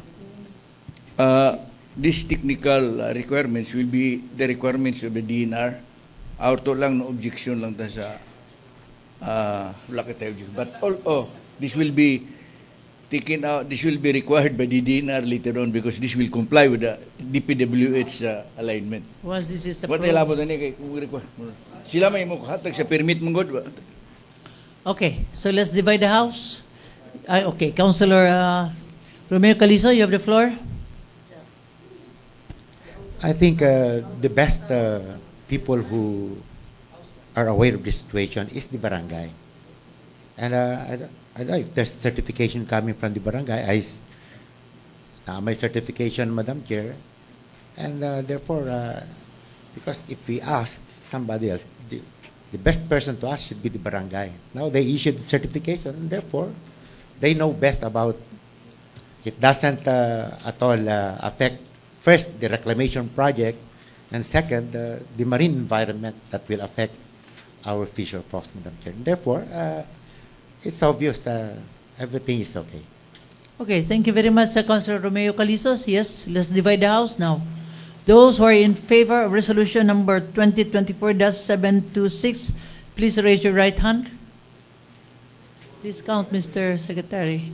These technical requirements will be the requirements of the DNR. Auto lang no objection lang ta sa wala ka tayo objection. But this will be taken out, this will be required by the DNR later on because this will comply with the DPWH alignment. Once this is What approved. ilabot na ni kay kung require. Sila may mo hatag sa permit mong god. Okay, so let's divide the house. Okay, Councilor Romeo Calizo, you have the floor. I think the best people who are aware of this situation is the barangay. And I don't know if there's certification coming from the barangay. My certification, Madam Chair. And therefore, because if we ask somebody else, the best person to ask should be the barangay. Now they issued the certification, and therefore, they know best about it. Doesn't at all affect, first, the reclamation project, and second, the marine environment that will affect our fisher folks, Madam Chair. Therefore, it's obvious everything is okay. Okay, thank you very much, Councilor Romeo Calizos. Yes, let's divide the house now. Those who are in favor of resolution number 2024-726, please raise your right hand. Please count, Mr. Secretary.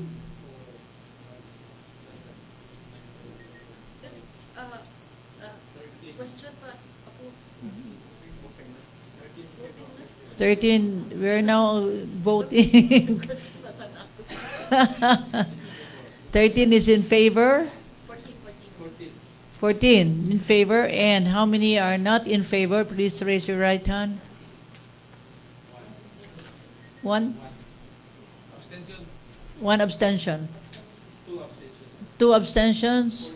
We are now voting. 13 is in favor. 14 in favor. And how many are not in favor? Please raise your right hand. One. One abstention. Two abstentions.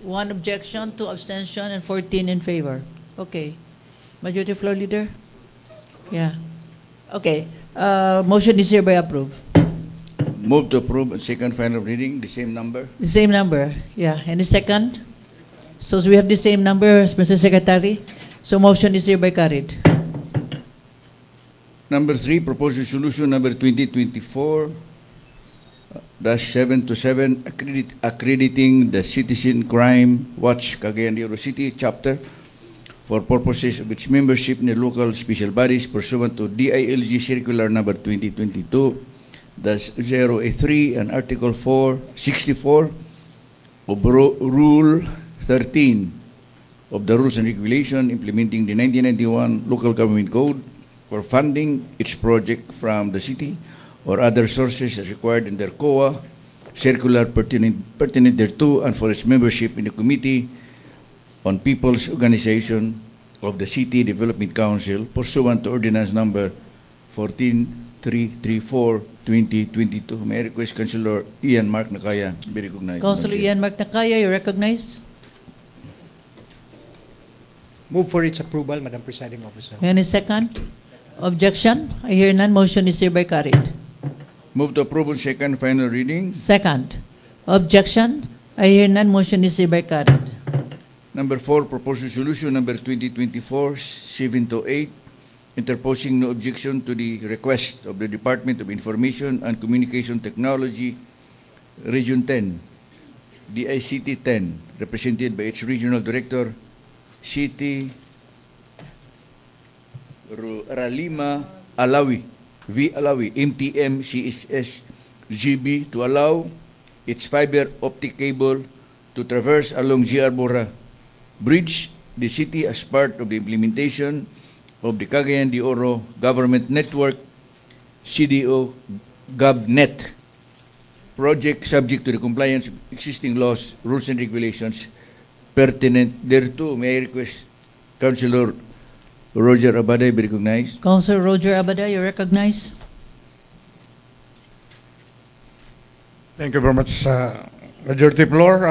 One objection, two abstention, and 14 in favor. Okay. Majority Floor Leader? Yeah. Okay. Motion is hereby approved. Move to approve and second final reading, the same number. The same number. Yeah. Any second? So we have the same number, Mr. Secretary. So motion is hereby carried. Number 3, proposed resolution number 2024-727, accrediting the Citizen Crime Watch Cagayan de Oro City chapter for purposes of its membership in the local special bodies pursuant to DILG Circular number 2022-0A3 and Article 464 of Rule 13 of the Rules and Regulation implementing the 1991 Local Government Code for funding its project from the city or other sources as required in their COA circular pertinent thereto, and for its membership in the Committee on People's Organization of the City Development Council pursuant to Ordinance Number 14334/2022. May I request Councilor Ian Mark Nakaya be recognized. Councilor Ian Mark Nakaya, you recognize? Move for its approval, Madam Presiding Officer. Any second? Objection? I hear none. Motion is hereby carried. Move to approve on second final reading. Second. Objection? I hear none. Motion is hereby carried. Number 4, proposed resolution number 2024-728, interposing no objection to the request of the Department of Information and Communication Technology, Region 10, DICT 10, represented by its Regional Director, City Ralima Alawi, V. Alawi, MTM CSS GB, to allow its fiber optic cable to traverse along GR Bora Bridge, the city, as part of the implementation of the Cagayan de Oro Government Network, CDO GovNet project, subject to the compliance of existing laws, rules, and regulations pertinent thereto. May I request Councilor Roger Abaday be recognized. Councilor Roger Abada, you recognize? Thank you very much, Majority Floor.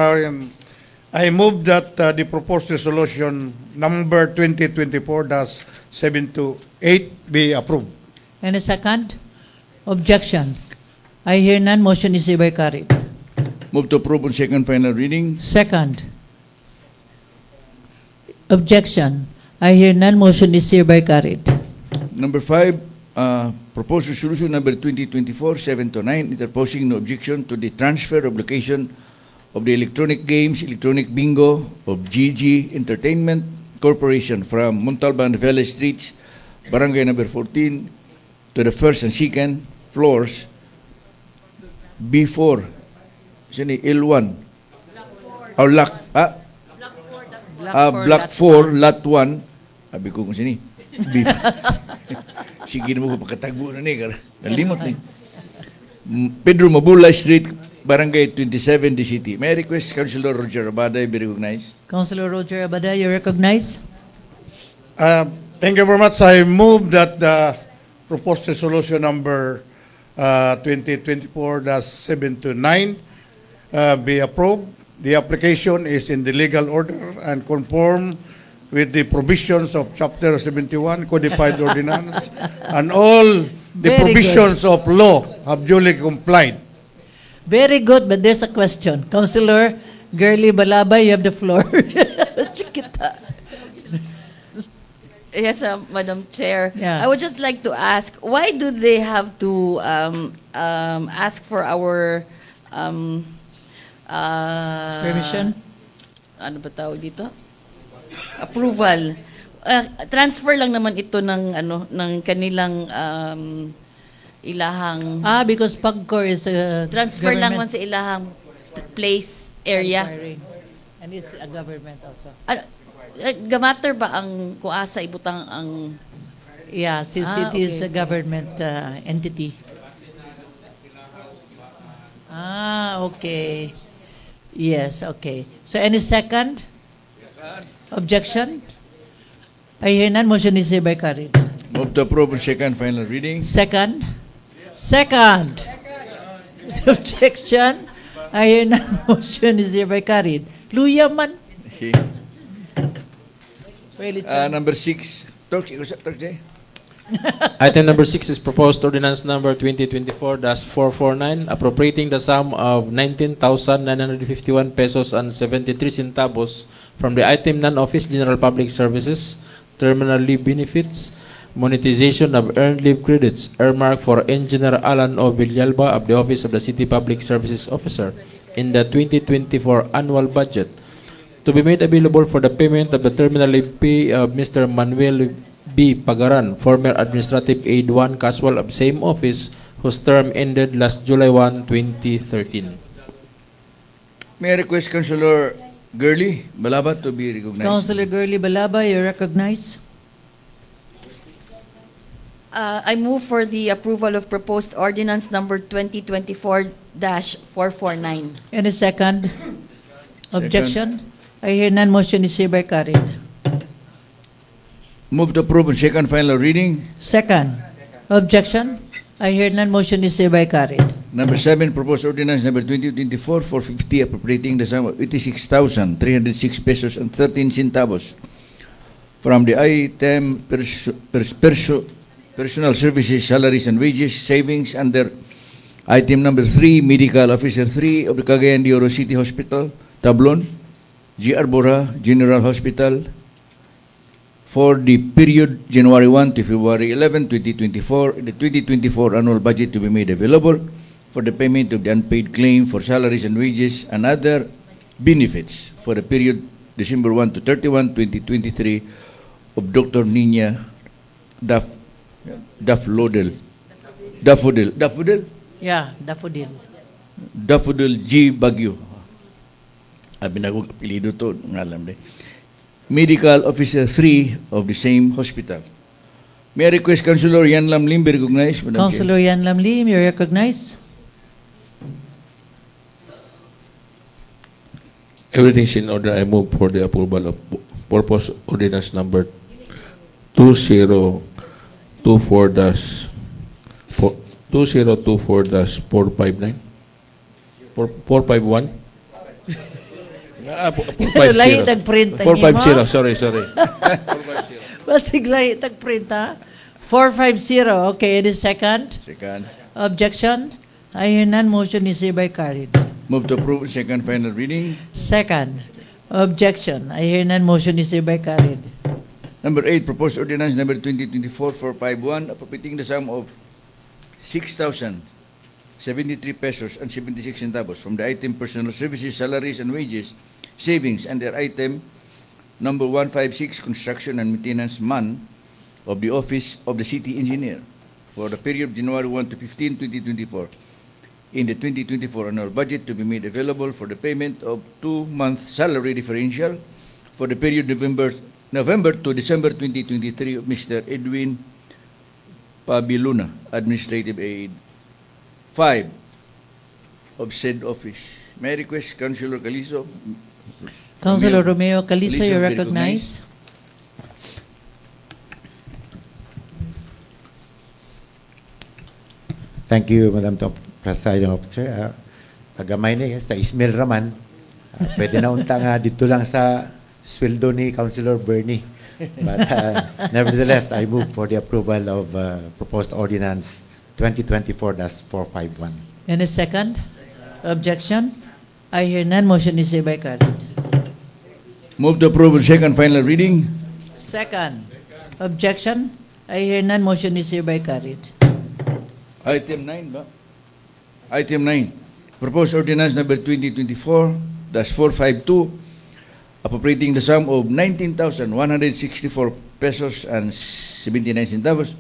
I move that the proposed resolution number 2024-728 be approved. Any second? Objection? I hear none. Motion is hereby carried. Move to approve on second final reading. Second. Objection? I hear none. Motion is hereby carried. Number 5, proposed resolution number 2024-729, interposing no objection to the transfer of location of the electronic games, electronic bingo of GG Entertainment Corporation from Montalban Village Streets, Barangay number 14, to the first and second floors B4, sini L1, or Block 4, Lot 1, sabi ko kung sini, sige na mo ko pagkatago na ni, nalimot ni. Pedro Mabula Street, Barangay 27, DCT. May I request Councilor Roger Abada be recognized? Councilor Roger Abada, you recognize? Thank you very much. I move that the proposed resolution number 2024-729 be approved. The application is in the legal order and conform with the provisions of Chapter 71 Codified Ordinance, and all the Very provisions of law have duly complied. Very good, but there's a question. Councilor Girly Balabay, you have the floor. Chiquita. Yes, Madam Chair. Yeah. I would just like to ask, why do they have to ask for our Permission? Ano ba tawag dito? Approval. Transfer lang naman ito ng kanilang ilahang because PAGCOR is a transfer lang man government. sa ilahang place area. And it's a government also. Gamatter ba ang kuasa ibutang ang Yeah, since it is a government entity. Okay. Yes, okay. So any second? Objection? I hear none. Motion is hereby carried. Move to approve on second final reading. Second? Second. Objection? I hear none. Motion is hereby carried. Luya man. Okay. Really, Number 6. Talk, Jay. Item number 6 is proposed ordinance number 2024-449, appropriating the sum of 19,951 pesos and 73 centavos from the item non-office general public services, terminal leave benefits, monetization of earned leave credits, earmarked for Engineer Alan O. Villalba of the Office of the City Public Services Officer in the 2024 annual budget, to be made available for the payment of the terminal leave pay of Mr. Manuel B. Pagaran, former Administrative Aide 1 Casual of same office, whose term ended last July 1, 2013. May I request Councilor Girly Balaba to be recognized? Councilor Girly Balaba, you recognize? I move for the approval of proposed ordinance number 2024-449. Any second? Objection? I hear none. Motion is hereby carried. Move to approve on second final reading. Second. Objection? I hear none. Motion is hereby carried. Number 7, proposed ordinance number 2024-450, appropriating the sum of 86,306 pesos and 13 centavos from the item personal services, salaries and wages, savings under item number 3, medical officer 3 of the Cagayan de Oro City Hospital, Tablon, G. Arbora General Hospital, for the period January 1 to February 11, 2024, the 2024 annual budget to be made available for the payment of the unpaid claim for salaries and wages and other benefits for the period December 1 to 31, 2023 of Dr. Nina Daffodil. Yeah, Daffodil. Daffodil G. Baguio. Abi na kong apelido to, ngalam de. Medical Officer 3 of the same hospital. May I request Councilor Yan Lam Lim be recognized, Madam Chair? Councilor Yan Lam Lim, you recognize? Everything is in order. I move for the approval of purpose ordinance number 2024-459. 451? Lahi tag-print. 450, sorry. Basig lahi tag-print, ha? 450. Okay, any second? Second. Objection? I hear none. Motion is hereby carried. Move to approve second final reading. Second. Objection. I hear none. Motion is hereby carried. Number 8, proposed ordinance number 2024-451, appropriating the sum of 6,073 pesos and 76 centavos from the item personal services, salaries and wages, savings under item number 156, construction and maintenance man of the office of the city engineer for the period of January 1 to 15, 2024 in the 2024 annual budget to be made available for the payment of 2-month salary differential for the period November to December 2023 of Mr. Edwin Pabiluna, Administrative Aid 5 of said office. May I request Councilor Calizo? Councilor Romeo Calizo, you recognize. Thank you, Madam Presiding Officer. Tagamay ni sa Ismail Raman. Pwede na unta nga dito lang sa sweldo ni Councilor Bernie. But nevertheless, I move for the approval of proposed ordinance 2024-451. And a second? Objection? I hear none. Motion is hereby carried. Move to approve on second final reading. Second. Objection? I hear none. Motion is hereby carried. Item 9 ba? Item 9. Proposed ordinance number 2024-452, appropriating the sum of 19,164 pesos and 79 centavos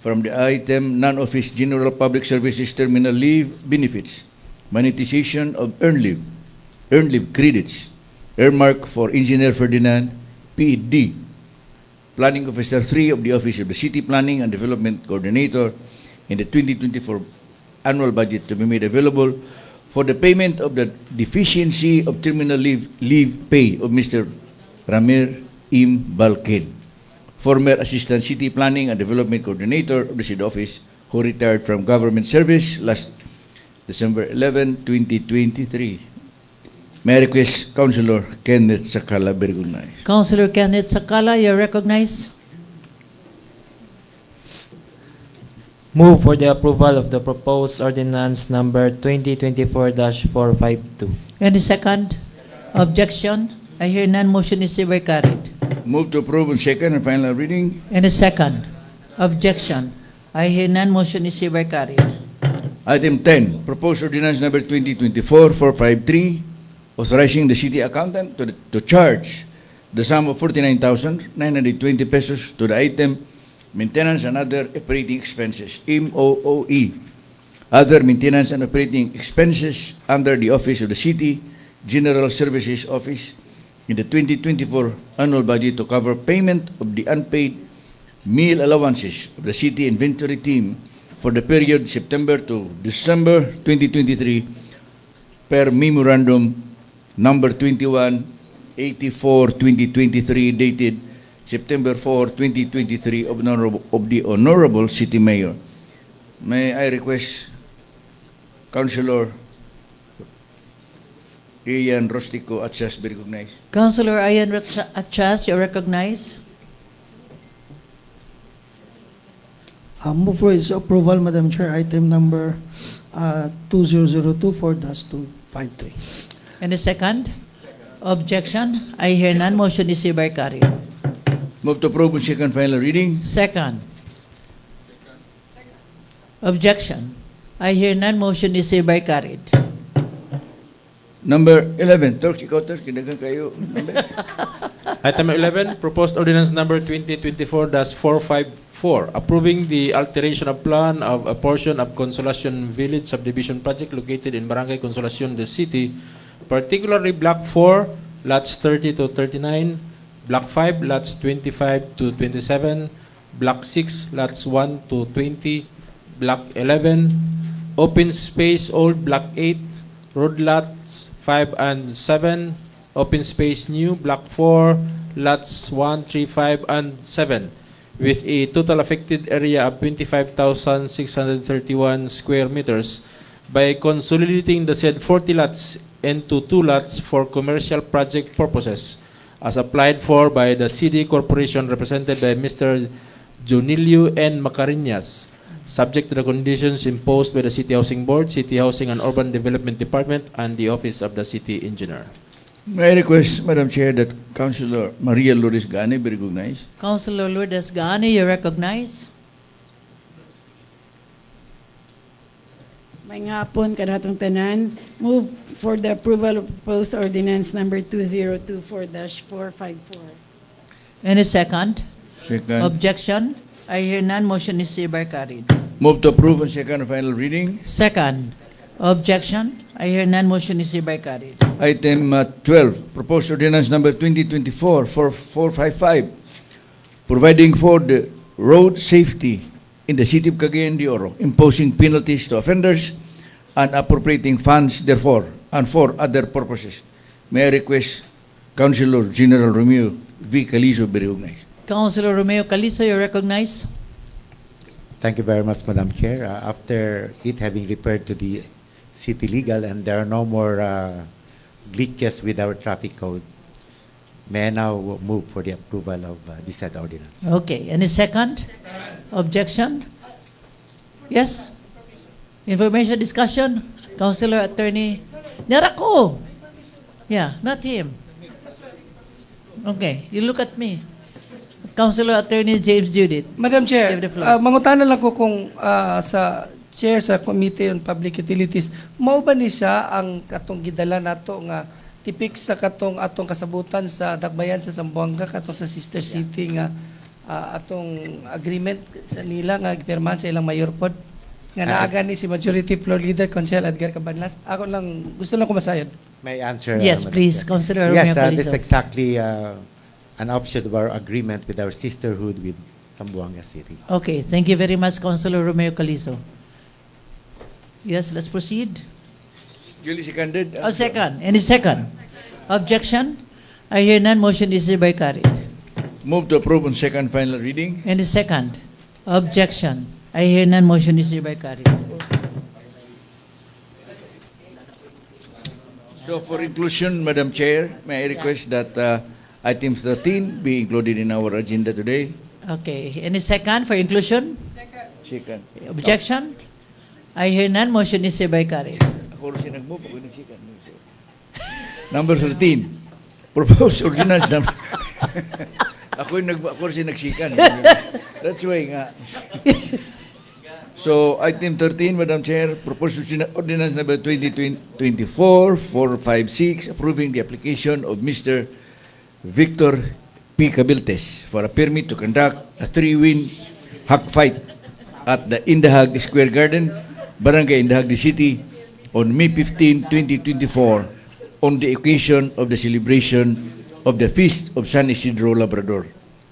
from the item non-office general public services terminal leave benefits, monetization of earned leave credits, earmark for Engineer Ferdinand P.D., Planning Officer 3 of the Office of the City Planning and Development Coordinator in the 2024 annual budget to be made available for the payment of the deficiency of terminal leave pay of Mr. Ramir M. Balkin, former Assistant City Planning and Development Coordinator of the City Office, who retired from government service last December 11, 2023. May I request Councilor Kenneth Sakala be recognized. Councilor Kenneth Sakala, you recognize. Move for the approval of the proposed ordinance number 2024-452. Any second? Objection? I hear none. Motion is hereby carried. Move to approve on second and final reading. Any second? Objection? I hear none. Motion is hereby carried. Item 10, proposed ordinance number 2024-453, authorizing the city accountant to charge the sum of 49,920 pesos to the item maintenance and other operating expenses, MOOE, other maintenance and operating expenses under the Office of the City General Services Office in the 2024 annual budget to cover payment of the unpaid meal allowances of the city inventory team for the period September to December 2023 per memorandum number 2184-2023 dated September 4, 2023 of the Honorable City Mayor. May I request Councilor Ian Rostico Atchas be recognized. Councilor Ian Atchas, you recognize. Move for its approval, Madam Chair, item number 2002-4-253. And a second? Objection? I hear none. Motion is hereby carried. Move to approve on second final reading. Second. Objection? I hear none. Motion is hereby carried. Number 11, Turks, kinagan kayo. Item 11, proposed ordinance number 2024-454, approving the alteration of plan of a portion of Consolacion Village subdivision project located in Barangay Consolacion, the city, particularly Block 4, lots 30 to 39, Block 5, lots 25 to 27, Block 6, lots 1 to 20, Block 11, open space old Block 8, road lots 5 and 7, open space new Block 4, lots 1, 3, 5, and 7, with a total affected area of 25,631 square meters by consolidating the said 40 lots into 2 lots for commercial project purposes, as applied for by the City Corporation represented by Mr. Junilio N. Macarinas, subject to the conditions imposed by the City Housing Board, City Housing and Urban Development Department, and the Office of the City Engineer. May I request, Madam Chair, that Councilor Maria Lourdes Gani be recognized? Councilor Lourdes Gani, you recognize. May hapon kanatong tanan. Move for the approval of proposed ordinance number 2024-454. Any second? Second. Objection? I hear none. Motion is hereby carried. Move to approve on second and final reading. Second. Objection? I hear none. Motion is hereby carried. Item 12, proposed ordinance number 2024-455, providing for the road safety in the city of Cagayan de Oro, imposing penalties to offenders and appropriating funds therefore and for other purposes. May I request Councilor General Romeo V. Calizo be recognized? Councilor Romeo Calizo, you recognize. Thank you very much, Madam Chair. After it having referred to the city legal and there are no more glitches with our traffic code, may I now move for the approval of the said ordinance. Okay. Any second? Objection? Yes? Information discussion? Councilor Attorney Narako. Yeah, not him. Okay, you look at me. Councilor Attorney James Judith. Madam Chair, You have the floor. mangutanan lang ko kung sa Chair sa Committee on Public Utilities, mao ba ni siya ang katong gidala nato nga tipik sa katong atong kasabutan sa Dakbayan sa Zamboanga katong sa sister city nga atong agreement sa nila nga gipirmahan sa ilang mayor pod nga naaga ni si Majority Floor Leader Conchel Edgar Cabanlas. Ako lang gusto lang ko masayod. May I answer? Yes, Madam please, Chair? Councilor Yes, Romeo this is Calizo. exactly an offshoot of our agreement with our sisterhood with Zamboanga City. Okay, thank you very much, Councilor Romeo Calizo. Yes, let's proceed. Duly seconded. Oh, second. Any second? Objection? I hear none. Motion is hereby carried. Move to approve on second final reading. Any second? Objection? I hear none. Motion is hereby carried. So for inclusion, Madam Chair, may I request that item 13 be included in our agenda today? Okay. Any second for inclusion? Second. Objection? I hear none. Motion is hereby carried. Ako rin nag-move, ako nag-second. Number 13, proposed ordinance number... ako rin nag-second. That's why nga. So, item 13, Madam Chair, proposed ordinance number 2024-456, approving the application of Mr. Victor P. Cabiltes for a permit to conduct a 3-win hack fight at the Indahag Square Garden, Barangay Indahag City, on May 15, 2024, on the occasion of the celebration of the Feast of San Isidro Labrador.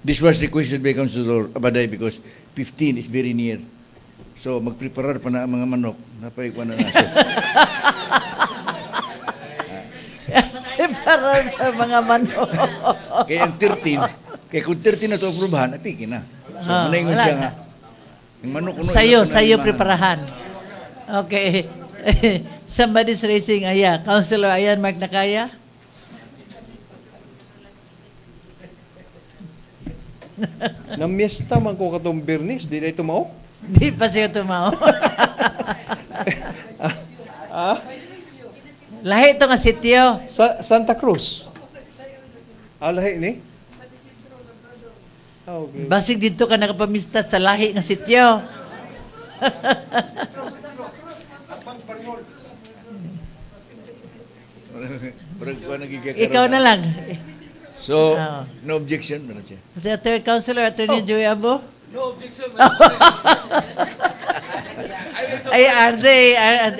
This was requested by Councilor Abaday because 15 is very near. So, magpreparar pa na ang mga manok. Napaikuan na naso. Preparar sa mga manok. Kaya ang 13, kaya kung 13 na ito aprubahan, napiki na. So, manaingon wala siya na. nga. Yung manok, kuno, Sayo preparahan. Okay. Somebody's raising Aya. Councilor Ayan Mark Nakaya. Namiesta man ko katong Bernis, di na ito mao? Di pa siya tumao. Lahi ito nga sityo. Santa Cruz. Lahi ni? Okay. Basig dito ka nakapamista sa lahi nga sityo. Ikaw na lang. So, no objection, Madam Chair. Si Attorney Councilor, Attorney Joey Abo? No objection.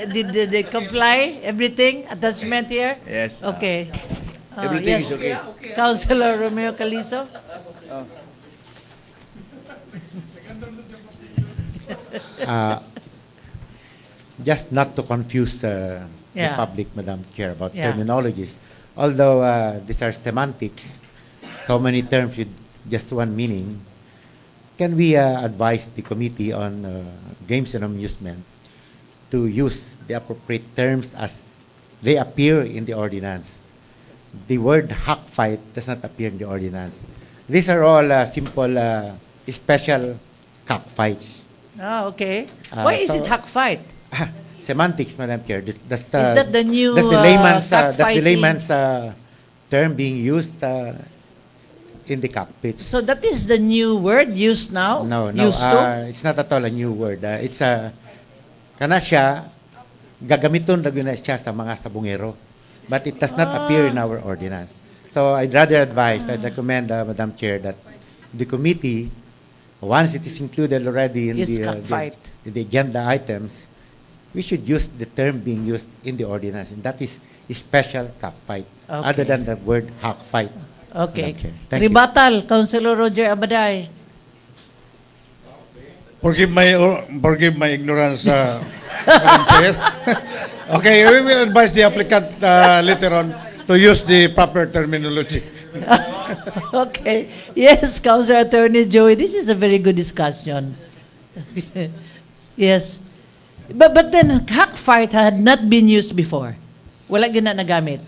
Did they comply? Everything? Attachment here? Yes. Okay. Everything yes. is okay. Councilor Romeo Calizo? Just not to confuse the Yeah. public, Madam Chair, about Yeah. terminologies. Although these are semantics, so many terms with just one meaning, can we advise the committee on games and amusement to use the appropriate terms as they appear in the ordinance. The word hack fight does not appear in the ordinance. These are all simple special cockfights. Ah, okay. Why is it hack fight? Semantics, Madam Chair. That's, Is that the new that's the layman's, cockfighting? Term being used in the cockpits. So that is the new word used now? No, Used to? it's not at all a new word. It's kana siya, gagamiton na yun siya sa mga sabungero. But it does not appear in our ordinance. So I'd rather advise, I'd recommend, Madam Chair, that the committee, once it is included already in the agenda items, we should use the term being used in the ordinance, and that is special cockfight, other than the word hack fight. Okay. Thank you. Rebuttal, Councilor Roger Abaday. Forgive my ignorance, Madam Chair. Okay, we will advise the applicant later on to use the proper terminology. Okay. Yes, Councilor Attorney Joey, this is a very good discussion. Yes. But then, hack fight had not been used before. Wala gina nagamit.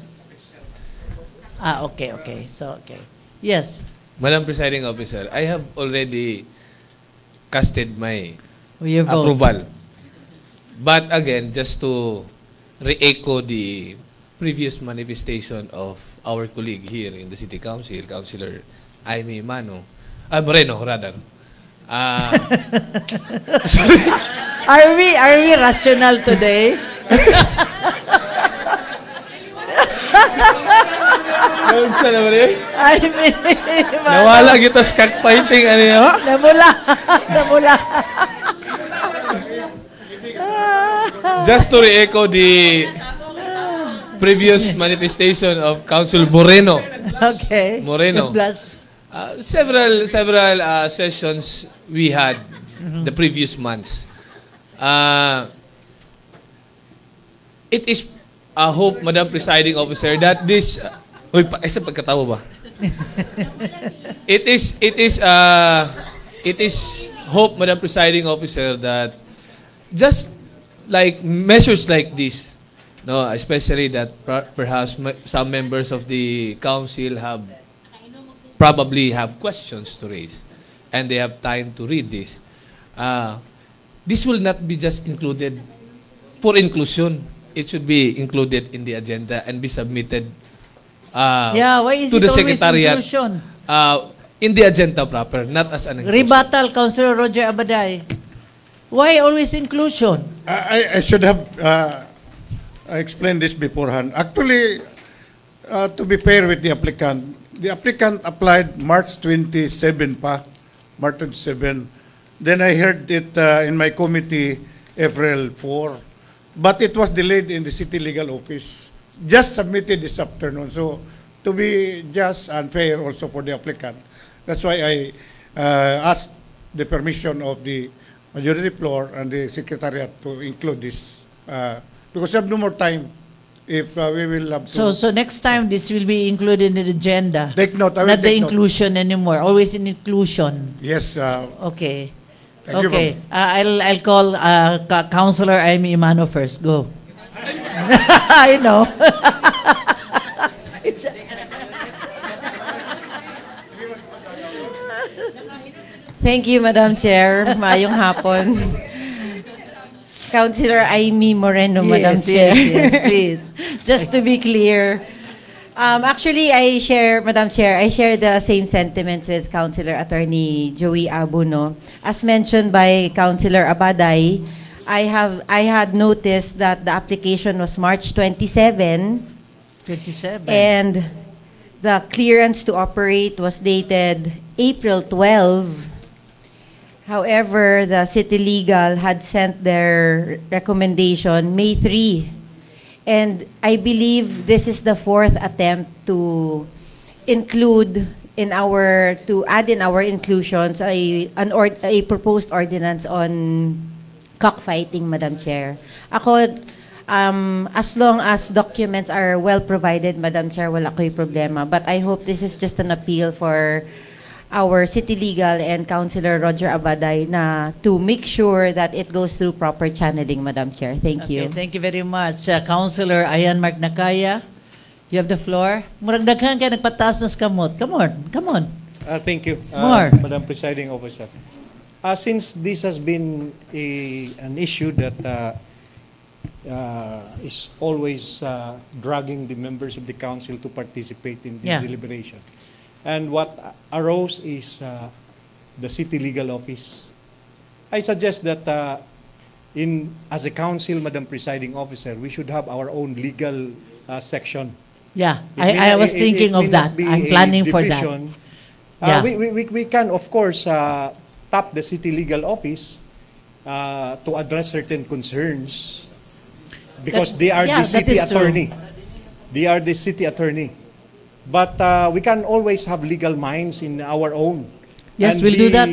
Ah, okay. So, okay. Yes. Madam Presiding Officer, I have already casted my Your vote. approval. But again, just to re-echo the previous manifestation of our colleague here in the City Council, Councilor Aimee Moreno, rather. Sorry. Are we rational today? Kaunsa naman eh? I mean, Nawala kita sa cockfighting, ano yun? Namula. Just to re-echo the previous manifestation of Council Moreno. Okay. Moreno. Plus. Several sessions we had the previous months. It is a hope, Madam Presiding Officer, that this isa pagkatawa ba? It is hope, Madam Presiding Officer, that just like measures like this, no, especially that perhaps some members of the council probably have questions to raise, and they have time to read this. This will not be just included for inclusion. It should be included in the agenda and be submitted why is to it the always Secretariat inclusion? in the agenda proper, not as an inclusion. Rebuttal, Councilor Roger Abaday. Why always inclusion? I should have explained this beforehand. Actually, to be fair with the applicant applied March 27 pa, March 27. Then I heard it in my committee April 4. But it was delayed in the city legal office. Just submitted this afternoon. So to be just and fair also for the applicant. That's why I asked the permission of the majority floor and the secretariat to include this. Because we have no more time if we will have to. So next time this will be included in the agenda. Take note. I will Not the take note. inclusion anymore. Always in inclusion. Yes. Okay. Thank you, Okay. I'll call Councilor Aimee Imano first. Go. I know. Thank you, Madam Chair. Mayong hapon. Councilor Aimee Moreno, Madam Chair. Yes, please. Just to be clear, actually, Madam Chair, I share the same sentiments with Councilor Attorney Joey Abuno. As mentioned by Councilor Abaday, I had noticed that the application was March 27. 27. And the clearance to operate was dated April 12. However, the City Legal had sent their recommendation May 3. And I believe this is the fourth attempt to add in our inclusions a proposed ordinance on cockfighting, Madam Chair. Ako, as long as documents are well provided, Madam Chair, wala ko'y problema. But I hope this is just an appeal for our city legal and Councilor Roger Abaday na to make sure that it goes through proper channeling, Madam Chair. Thank you. Okay, thank you very much. Councilor Ayan Mark Nakaya, you have the floor. Murag daghan ka nagpataas na kamot. Come on. Thank you, More. Madam Presiding Officer. Since this has been an issue that is always dragging the members of the council to participate in the deliberation, and what arose is the city legal office, I suggest that as a council, Madam Presiding Officer, we should have our own legal section. Yeah, I was thinking of that. I'm planning for that. Yeah. We can, of course, tap the city legal office to address certain concerns because they are the city attorney. They are the city attorney. But we can always have legal minds in our own. Yes, and we'll do that.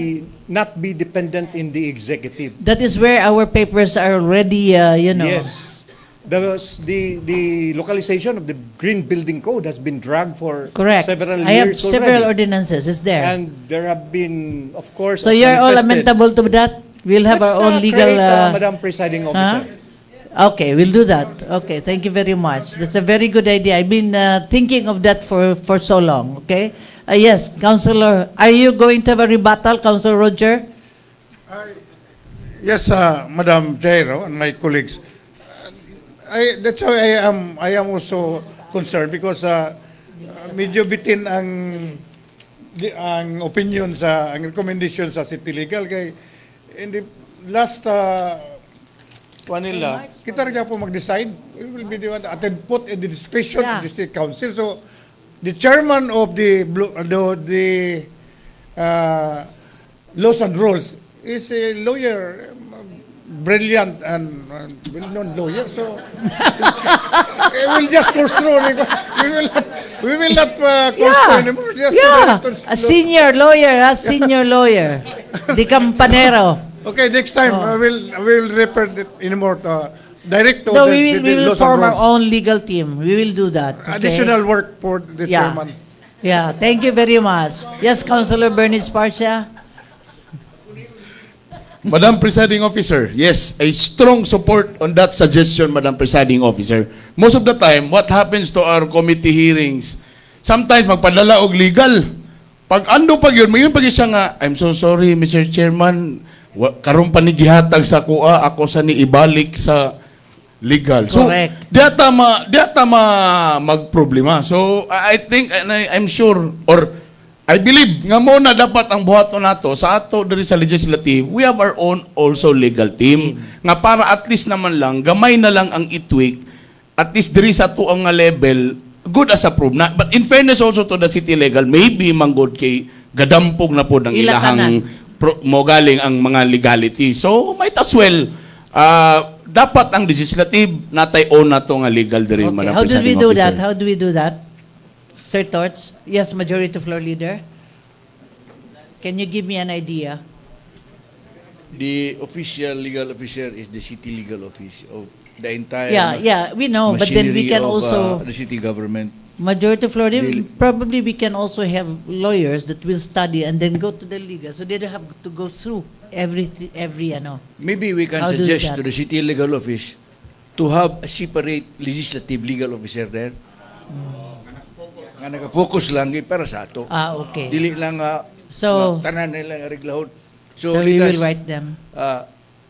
Not be dependent in the executive. That is where our papers are already, Yes. The localization of the Green Building Code has been dragged for Correct. several years I have already. several ordinances. It's there. And there have been, of course, So as you're all manifested. amenable to that? We'll have Let's, our own legal... create, Madam Presiding Officer. Okay, we'll do that. Okay, thank you very much. That's a very good idea. I've been thinking of that for so long, okay? Yes, Councilor, are you going to have a rebuttal, Councilor Roger? Yes, Madam Chair and my colleagues. That's why I am also concerned because medyo bitin ang opinion ang recommendation sa City Legal kay in the last nila, kita rin po mag-decide. We will be the one that put in the discretion of the State Council. So the chairman of the Laws and Rules is a lawyer, brilliant and well-known lawyer. So we will just course through. We will not course through anymore. Just a senior lawyer, the Campanero. Okay, next time I will refer it anymore to direct to No, the we will Laws and form our Rules. own legal team. We will do that. Okay? Additional work for the chairman. Yeah, thank you very much. Yes, Councilor Bernice Parcia. Madam Presiding Officer, yes, a strong support on that suggestion, Madam Presiding Officer. Most of the time, what happens to our committee hearings, sometimes magpadala og legal. Pag ando pag yun, mayon pag siya nga, I'm so sorry, Mr. Chairman, karon pa ni gihatag sa kuha, ako sa ni ibalik sa legal. So, Correct. diata magproblema. So, I think, and I'm sure, or I believe nga mo na dapat ang buhaton nato sa ato diri sa legislative, we have our own also legal team nga para at least naman lang gamay na lang ang itweak at least diri sa to ang level good as approved na. But in fairness also to the city legal, maybe manggod kay gadampog na po ng ilahang mo galing ang mga legality. So might as well dapat ang legislative natay own na to nga legal diri, Okay. Madam How do we Presiding do Officer. that? How do we do that? Sir Torch? Yes, Majority Floor Leader. Can you give me an idea? The official legal officer is the city legal office of the entire we know, but then we machinery can of, also the city government. Majority Floor Leader, probably we can also have lawyers that will study and then go to the legal, so they don't have to go through every Maybe we can How do suggest that? to the city legal office to have a separate legislative legal officer there. Nga naka-focus lang para sa ato. Okay. Dili lang So, tanan nila reglahon. So we will write them.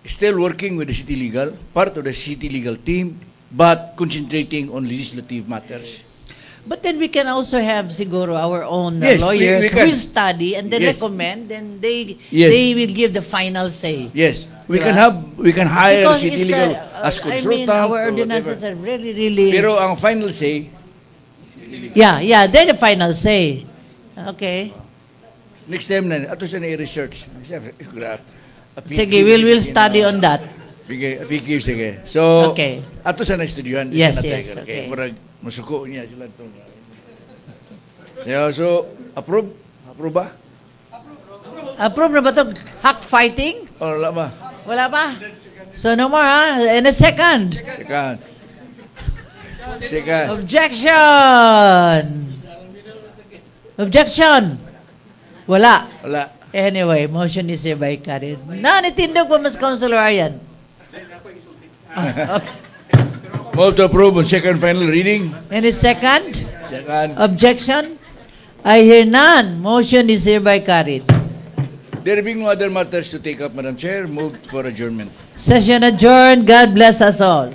Still working with the city legal, part of the city legal team, but concentrating on legislative matters. But then we can also have siguro our own Yes, lawyers we can. who will study and then Yes. recommend, then they Yes. will give the final say. Yes, we Diba? can hire Because city it's, legal as I consultant. mean, our or ordinances whatever. are really. Pero ang final say, Yeah, they're the final say. Okay. next time na, ato siya na i-research. Sige, we'll study on that. Sige. So, Okay. ato siya na estudyuhan. Yes, siya na yes, tayo. okay. Murag, masuko niya sila ito. So, approve? Approve ba? Approve na ba ito? Hack fighting? O, wala ba? Wala pa? So no more, ha? In a second. Objection! Objection! Wala. Wala. Anyway, motion is hereby carried. Nanitindog pa mas Councilor Ayan. Move to approve on second final reading. Any second? Second. Objection? I hear none. Motion is hereby carried. There being no other matters to take up, Madam Chair, move for adjournment. Session adjourned. God bless us all.